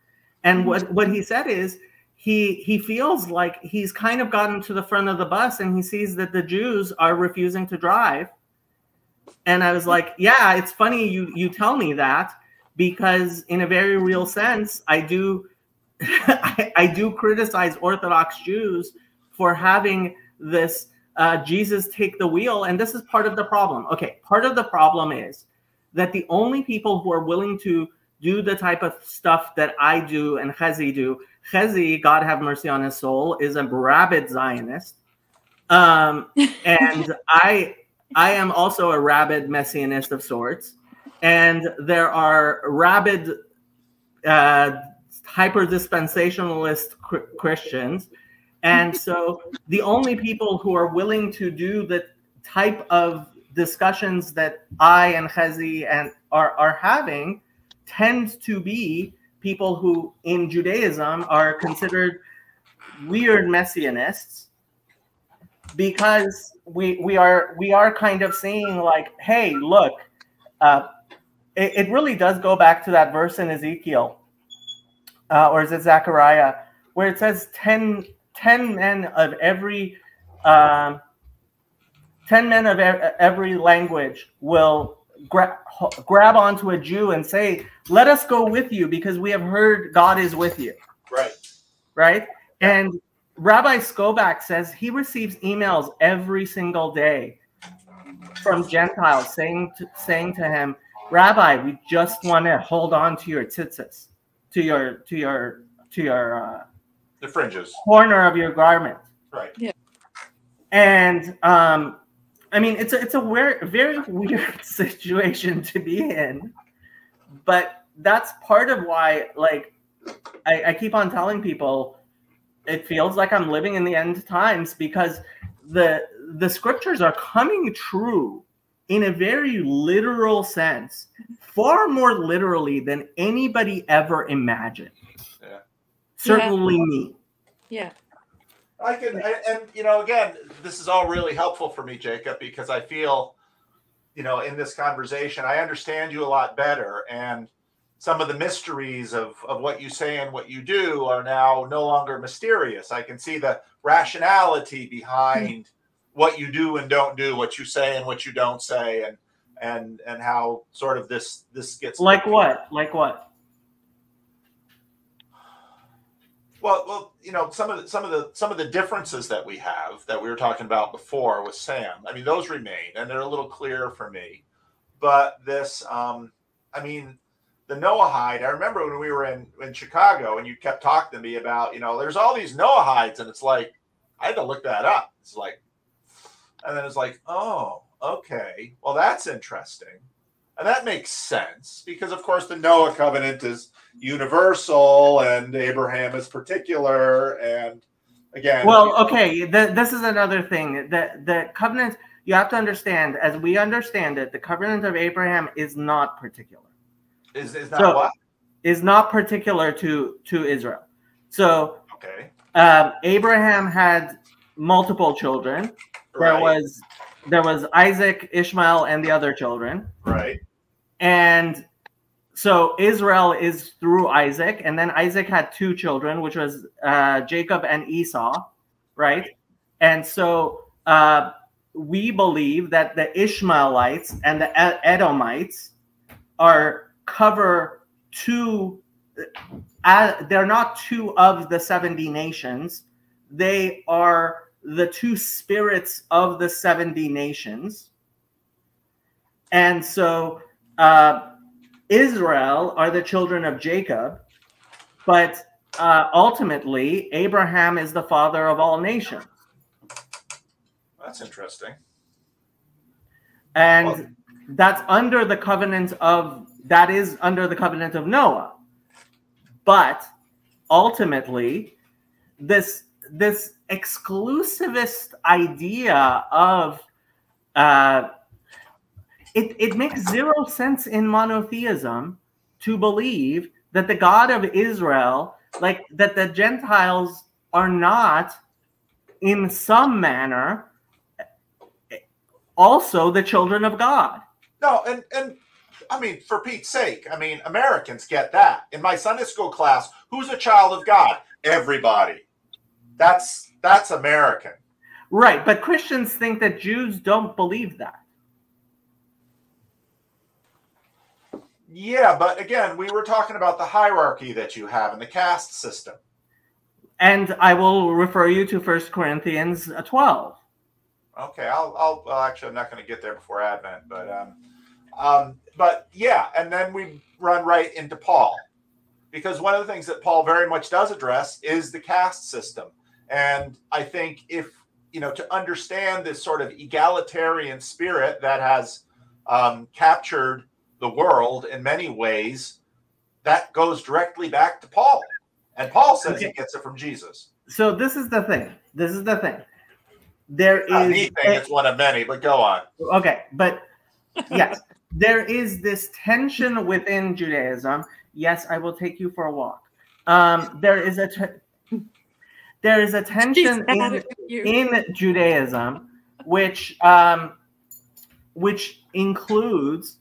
And what he said is he feels like he's kind of gotten to the front of the bus, and he sees that the Jews are refusing to drive. And I was like, yeah, it's funny you tell me that, because in a very real sense, I do I do criticize Orthodox Jews for having this Jesus take the wheel, and this is part of the problem. Okay, part of the problem is that the only people who are willing to do the type of stuff that I do and Chezi do, Chezi, God have mercy on his soul, is a rabid Zionist, and I am also a rabid Messianist of sorts. And there are rabid hyper-dispensationalist Christians. And so the only people who are willing to do the type of discussions that I and Chezi are having tend to be people who in Judaism are considered weird Messianists, because we are kind of saying like, hey, look, it really does go back to that verse in Ezekiel, or is it Zechariah, where it says 10 men of every 10 men of every language will grab onto a Jew and say, let us go with you because we have heard God is with you. Right? And Rabbi Skobach says he receives emails every single day from Gentiles saying to him, Rabbi, we just want to hold on to your tzitzis, to your the fringes, corner of your garment. Right. Yeah. And I mean, it's a very weird situation to be in, but that's part of why, like, I keep on telling people it feels like I'm living in the end times, because the scriptures are coming true in a very literal sense, far more literally than anybody ever imagined. Yeah. Certainly me. Yeah. I can, and you know, again, this is all really helpful for me, Jacob, because I feel, you know, in this conversation, I understand you a lot better, and some of the mysteries of what you say and what you do are now no longer mysterious. I can see the rationality behind what you do and don't do, what you say and what you don't say, and how sort of this gets like what? Like what? Well, you know, some of the differences that we have that we were talking about before with Sam. I mean, those remain, and they're a little clearer for me. But this, I mean, the Noahide. I remember when we were in Chicago, and you kept talking to me about, you know, there's all these Noahides, and it's like I had to look that up. It's like, and then it's like, oh, Okay. Well, that's interesting. And that makes sense because, of course, the Noah covenant is universal and Abraham is particular. And again, well, okay, this is another thing. The covenant, you have to understand, as we understand it, the covenant of Abraham is not particular. Is not what? Is not particular to Israel. So okay. Abraham had multiple children. Right. There was Isaac, Ishmael, and the other children. Right. And so Israel is through Isaac, and then Isaac had two children, which was Jacob and Esau, right? And so we believe that the Ishmaelites and the Edomites cover two. They're not two of the 70 nations. They are the two spirits of the 70 nations. And so Israel are the children of Jacob, but ultimately Abraham is the father of all nations. That's interesting. And that's under the covenant of Noah. But ultimately, this exclusivist idea of it makes zero sense in monotheism to believe that the God of Israel, like that the Gentiles are not in some manner also the children of God. No, and I mean, for Pete's sake, I mean, Americans get that. In my Sunday school class, who's a child of God? Everybody. That's American. Right, but Christians think that Jews don't believe that. Yeah, but again, we were talking about the hierarchy that you have in the caste system. And I will refer you to 1 Corinthians 12. Okay, I'll actually, I'm not going to get there before Advent, but yeah, and then we run right into Paul, because one of the things that Paul very much does address is the caste system. And I think if, to understand this sort of egalitarian spirit that has captured the world in many ways, that goes directly back to Paul. And Paul says he gets it from Jesus. So this is the thing. There is it's one of many, but go on. Okay, but yes, there is this tension within Judaism. Yes, I will take you for a walk. There is a tension in Judaism, which includes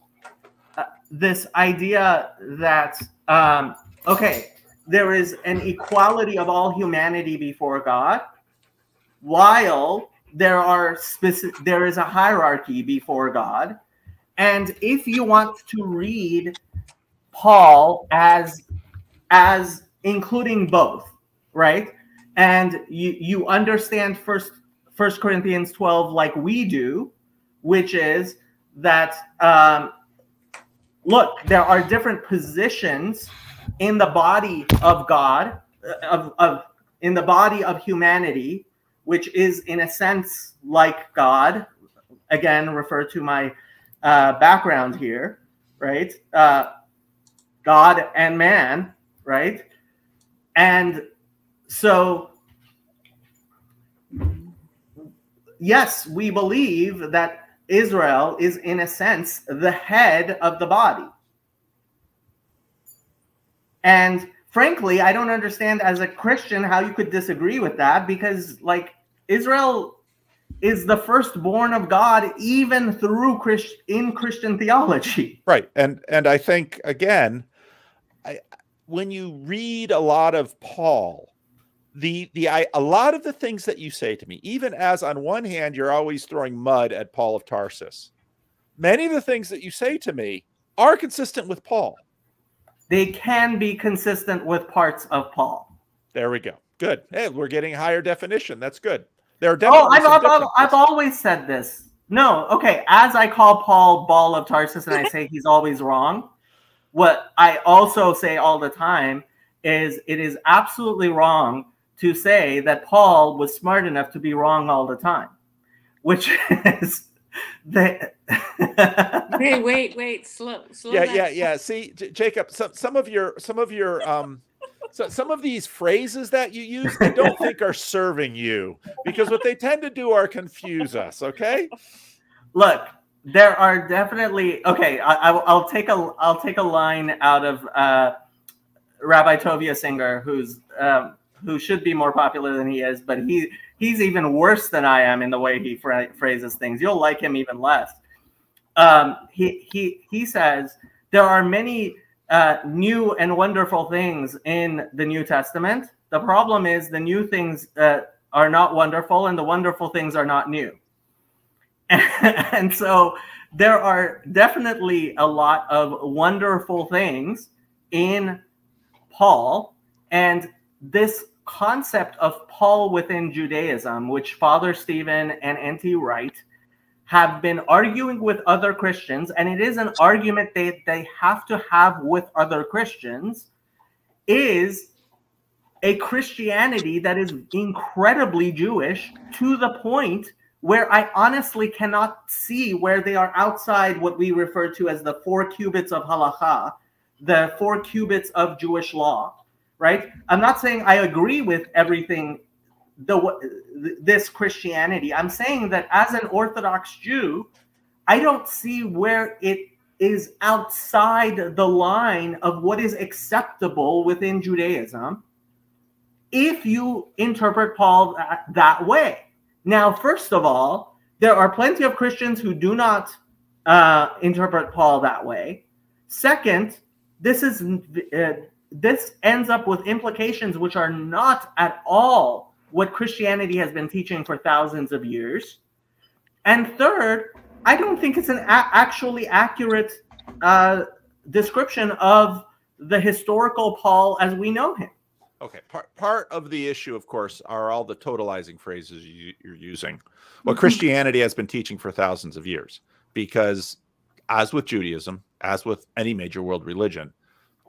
this idea that there is an equality of all humanity before God, while there is a hierarchy before God. And if you want to read Paul as including both, right? And you understand First Corinthians 12 like we do, which is that look, there are different positions in the body of God, in the body of humanity, which is in a sense like God. Again, refer to my background here, right? God and man, right? And so, yes, we believe that Israel is, in a sense, the head of the body. And frankly, I don't understand as a Christian how you could disagree with that, because, like, Israel is the firstborn of God, even through Christian theology. Right, and I think again, when you read a lot of Paul, a lot of the things that you say to me, even as on one hand you're always throwing mud at Paul of Tarsus, many of the things that you say to me are consistent with Paul. They can be consistent with parts of Paul. There we go. Good. Hey, we're getting higher definition. That's good. There are definitely I've always said this. No, okay. As I call Paul Ball of Tarsus and I say he's always wrong, what I also say all the time is it is absolutely wrong to say that Paul was smart enough to be wrong all the time, which is Wait. Slow. Yeah. See, Jacob, some of these phrases that you use, I don't think are serving you, because what they tend to do are confuse us. Okay. Look, there are definitely I'll take a line out of Rabbi Tovia Singer, who should be more popular than he is, but he's even worse than I am in the way he phrases things. You'll like him even less. He says there are many new and wonderful things in the New Testament. The problem is the new things are not wonderful, and the wonderful things are not new. And so there are definitely a lot of wonderful things in Paul, and this concept of Paul within Judaism, which Father Stephen and N.T. Wright have been arguing with other Christians, and it is an argument they have to have with other Christians, is a Christianity that is incredibly Jewish, to the point where I honestly cannot see where they are outside what we refer to as the 4 cubits of halakha, the 4 cubits of Jewish law, right? I'm not saying I agree with everything this Christianity. I'm saying that as an Orthodox Jew, I don't see where it is outside the line of what is acceptable within Judaism if you interpret Paul that way. Now, first of all, there are plenty of Christians who do not interpret Paul that way. Second, this ends up with implications which are not at all what Christianity has been teaching for thousands of years. And third, I don't think it's an actually accurate description of the historical Paul as we know him. Okay, part of the issue, of course, are all the totalizing phrases you're using. What Christianity has been teaching for thousands of years, because as with Judaism, as with any major world religion,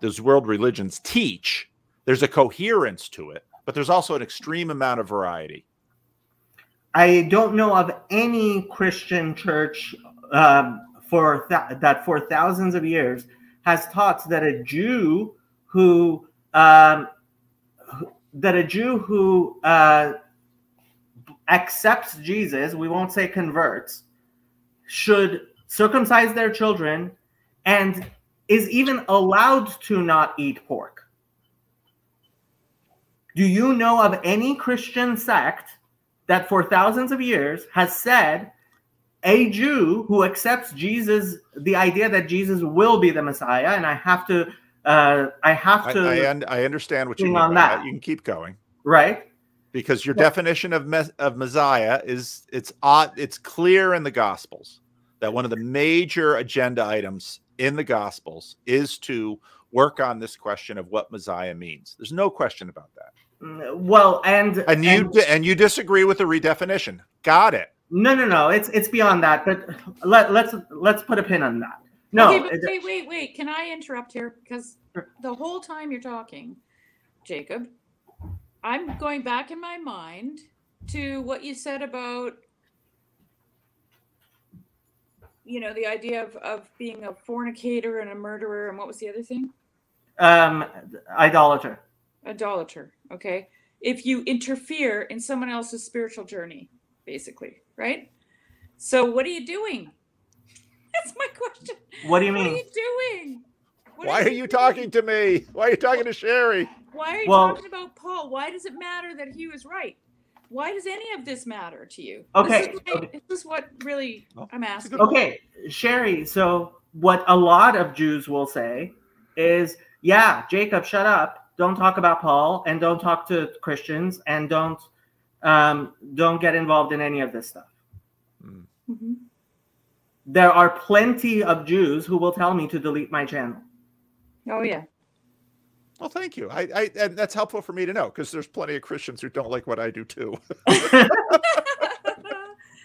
those world religions teach, there's a coherence to it, but there's also an extreme amount of variety. I don't know of any Christian church for thousands of years has taught that a Jew who accepts Jesus, we won't say converts, should circumcise their children and is even allowed to not eat pork. Do you know of any Christian sect that for thousands of years has said a Jew who accepts Jesus, the idea that Jesus will be the Messiah, and I understand what you mean by that. You can keep going, right? Because your definition of Messiah is it's clear in the Gospels that one of the major agenda items in the Gospels is to work on this question of what Messiah means. There's no question about that. Well, and you disagree with the redefinition. Got it. No. It's beyond that. But let's put a pin on that. No. Okay, but wait. Can I interrupt here? Because the whole time you're talking, Jacob, I'm going back in my mind to what you said about, the idea of being a fornicator and a murderer, and what was the other thing? Idolater. Okay. If you interfere in someone else's spiritual journey, basically, right? So what are you doing? That's my question. What do you mean? What are you doing? Why are you talking to me? Why are you talking to Sherry? Why are you talking about Paul? Why does it matter that he was right? Why does any of this matter to you? Okay. This is what really I'm asking. Okay, Sherry. So what a lot of Jews will say is, yeah, Jacob, shut up. Don't talk about Paul, and don't talk to Christians, and don't get involved in any of this stuff. Mm-hmm. There are plenty of Jews who will tell me to delete my channel. Oh yeah. Well, thank you. And that's helpful for me to know, because there's plenty of Christians who don't like what I do too.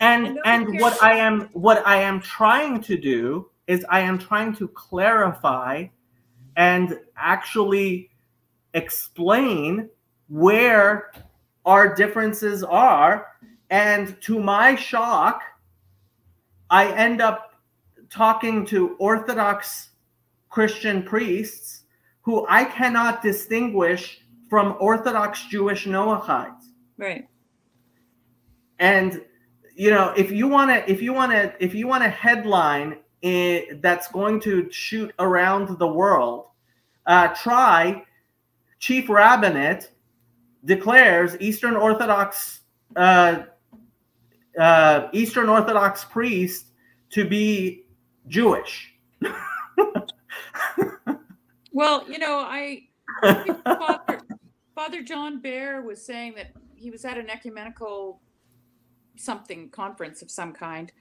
and what I am trying to do is I am trying to clarify and actually explain where our differences are. And to my shock, I end up talking to Orthodox Christian priests who I cannot distinguish from Orthodox Jewish Noachites. Right. And if you want a headline that's going to shoot around the world, try Chief Rabbinate declares Eastern Orthodox priest to be Jewish. Well, Father John Bear was saying that he was at an ecumenical conference of some kind,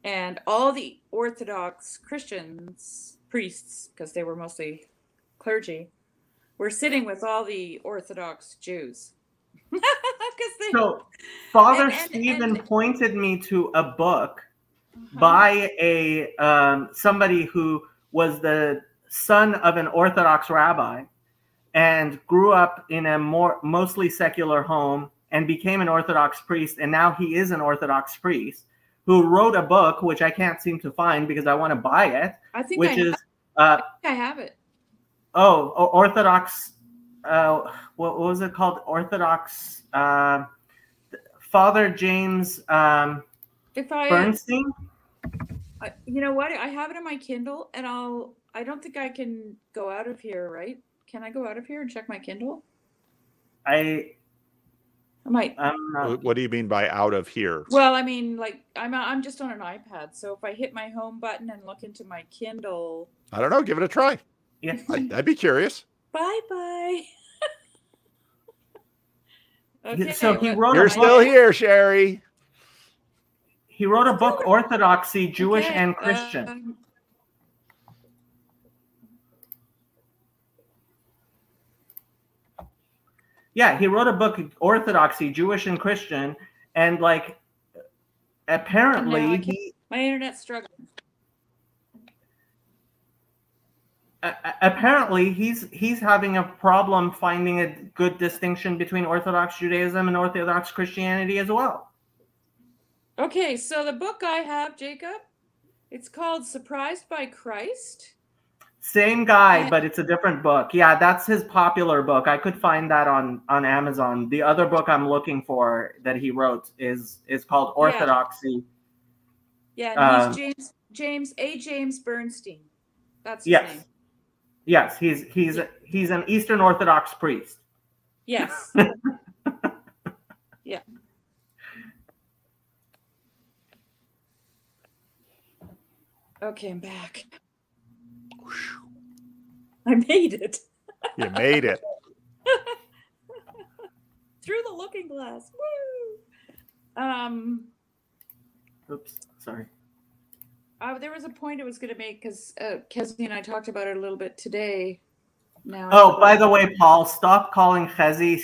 and all the Orthodox Christians, priests, because they were mostly clergy, were sitting with all the Orthodox Jews. So Father Stephen pointed me to a book by somebody who was the son of an Orthodox rabbi and grew up in a mostly secular home and became an Orthodox priest, and now he is an Orthodox priest who wrote a book which I can't seem to find because I want to buy it. I think I have it. Oh, Orthodox. What was it called? Orthodox. Father James Bernstein. You know what? I have it on my Kindle, and I don't think I can go out of here, right? Can I go out of here and check my Kindle? I might. What do you mean by out of here? Well, I mean, like I'm just on an iPad, so if I hit my home button and look into my Kindle, I don't know. Give it a try. Yeah, I'd be curious. Bye. Okay. So he wrote. You're still here, Sherry. He wrote a book, Orthodoxy, Jewish and Christian. Yeah, he wrote a book, Orthodoxy, Jewish and Christian, and like apparently my internet's struggling. Apparently he's having a problem finding a good distinction between Orthodox Judaism and Orthodox Christianity as well. Okay, so the book I have, Jacob, it's called Surprised by Christ. Same guy, but it's a different book. Yeah, that's his popular book. I could find that on Amazon. The other book I'm looking for that he wrote is called Orthodoxy. Yeah, and he's James Bernstein. That's his name. Yes, he's an Eastern Orthodox priest. Yes. Yeah. Okay, I'm back. I made it. You made it. Through the looking glass. Woo! Oops, sorry. There was a point I was going to make because Kezi and I talked about it a little bit today. Now. Oh, by the way, Paul, stop calling Chezi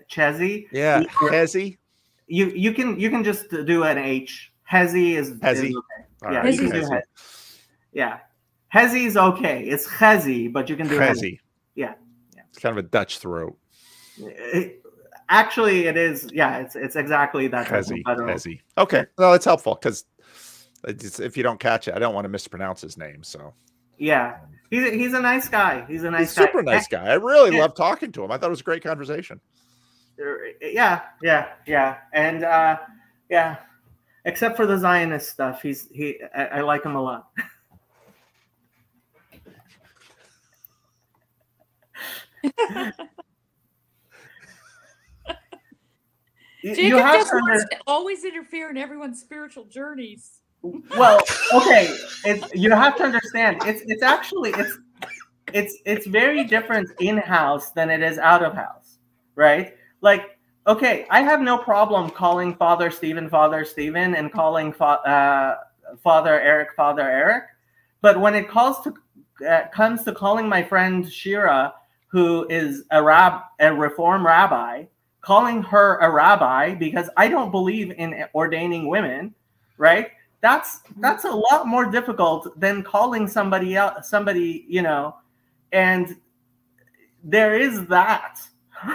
Chezi. Yeah, Chezi. You can just do an H. Hezi is okay. Yeah, right, you can do Hezi. Yeah, Hezi is okay. It's Chezi, but you can do Hezi. Yeah. It's kind of a Dutch throat. Actually, it is. Yeah, it's exactly that. Hezi. Okay, well, it's helpful because if you don't catch it, I don't want to mispronounce his name. So yeah, he's a nice guy. He's a super nice guy. I really love talking to him. I thought it was a great conversation. Yeah, and yeah. Except for the Zionist stuff, I like him a lot. Jacob just wants to always interfere in everyone's spiritual journeys. Well, okay, you have to understand. It's actually very different in house than it is out of house, right? Like, okay, I have no problem calling Father Stephen, and calling Father Eric, but when it comes to calling my friend Shira, who is a Reform rabbi, calling her a rabbi because I don't believe in ordaining women, right? That's a lot more difficult than calling somebody else, and there is that.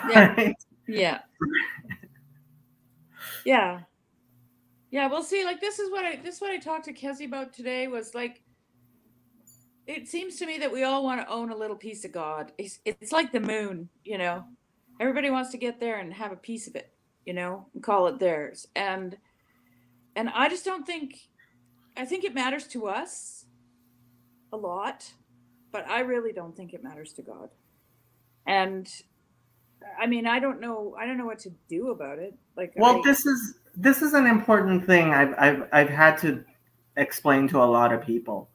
Yeah. Right? Yeah. Yeah. Yeah, well, see, like this is what I talked to Kezi about today was like, it seems to me that we all want to own a little piece of God. It's like the moon, you know. Everybody wants to get there and have a piece of it, you know, and call it theirs. And I just don't think, I think it matters to us a lot, but I really don't think it matters to God. And I mean, I don't know what to do about it. Like, well, this is an important thing I've had to explain to a lot of people.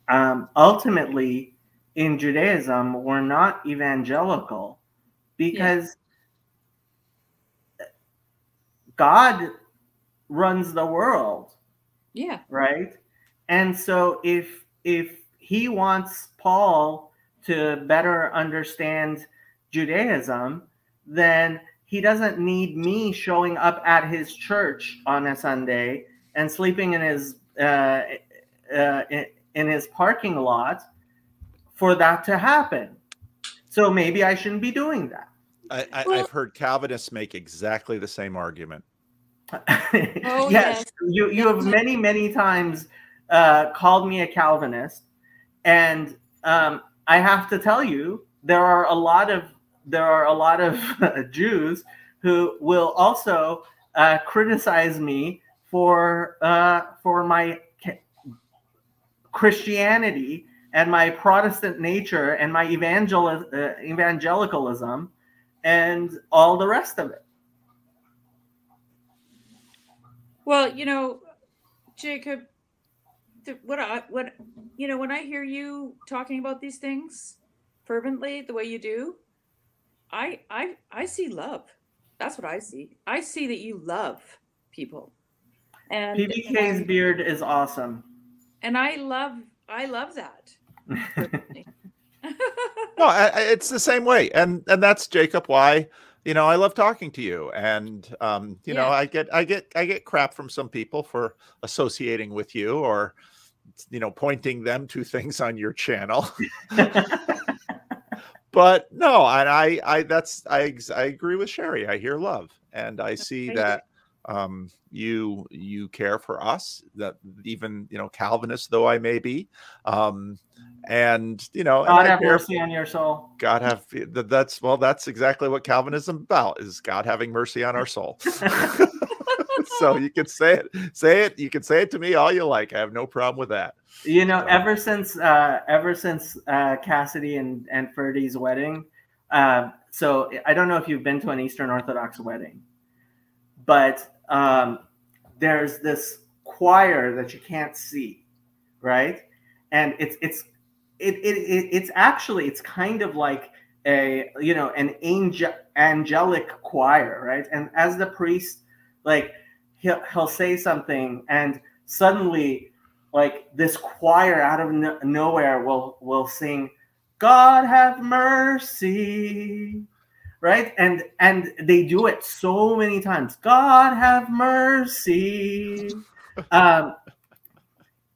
Ultimately, in Judaism, we're not evangelical because God runs the world. Yeah. Right. And so if he wants Paul to better understand Judaism, then he doesn't need me showing up at his church on a Sunday and sleeping in his parking lot for that to happen. So maybe I shouldn't be doing that. I've heard Calvinists make exactly the same argument. Oh, yes, you have many times called me a Calvinist, and I have to tell you, there are a lot of Jews who will also criticize me for my Christianity and my Protestant nature and my evangelicalism and all the rest of it. Well, you know, Jacob, when I hear you talking about these things fervently, the way you do, I see love. That's what I see. I see that you love people. And PBK's beard is awesome. And I love that. No, it's the same way, and that's, Jacob, why, you know, I love talking to you. And you know, I get crap from some people for associating with you, or, you know, pointing them to things on your channel. But no, and I agree with Sherry. I hear love, and I see that you care for us, that even, you know, Calvinist though I may be, and, you know, God have mercy on your soul. God have, that's exactly what Calvinism is about, is God having mercy on our soul. So you can say it. You can say it to me all you like. I have no problem with that. You know, ever since Cassidy and Ferdy's wedding, so I don't know if you've been to an Eastern Orthodox wedding, but there's this choir that you can't see, right? And it's kind of like a, you know, an angelic choir, right? And as the priest, like, he'll say something, and suddenly, like, this choir out of nowhere will sing, "God have mercy," right? And they do it so many times. God have mercy.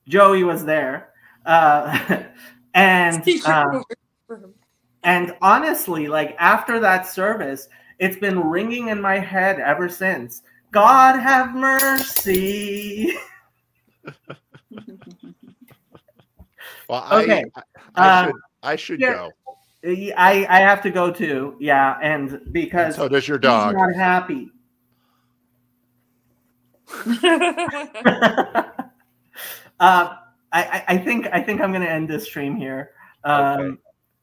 Joey was there, and honestly, like, after that service, it's been ringing in my head ever since. God have mercy. Well, okay. I should go. I have to go too. Yeah, and because so does your dog. He's not happy. I think I'm going to end this stream here. Okay.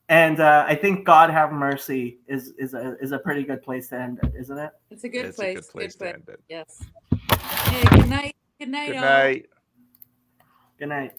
And I think God have mercy is a pretty good place to end it, isn't it? It's a good place. A good place to end it. Yes. Hey, good night. Good night. Good night. Good night.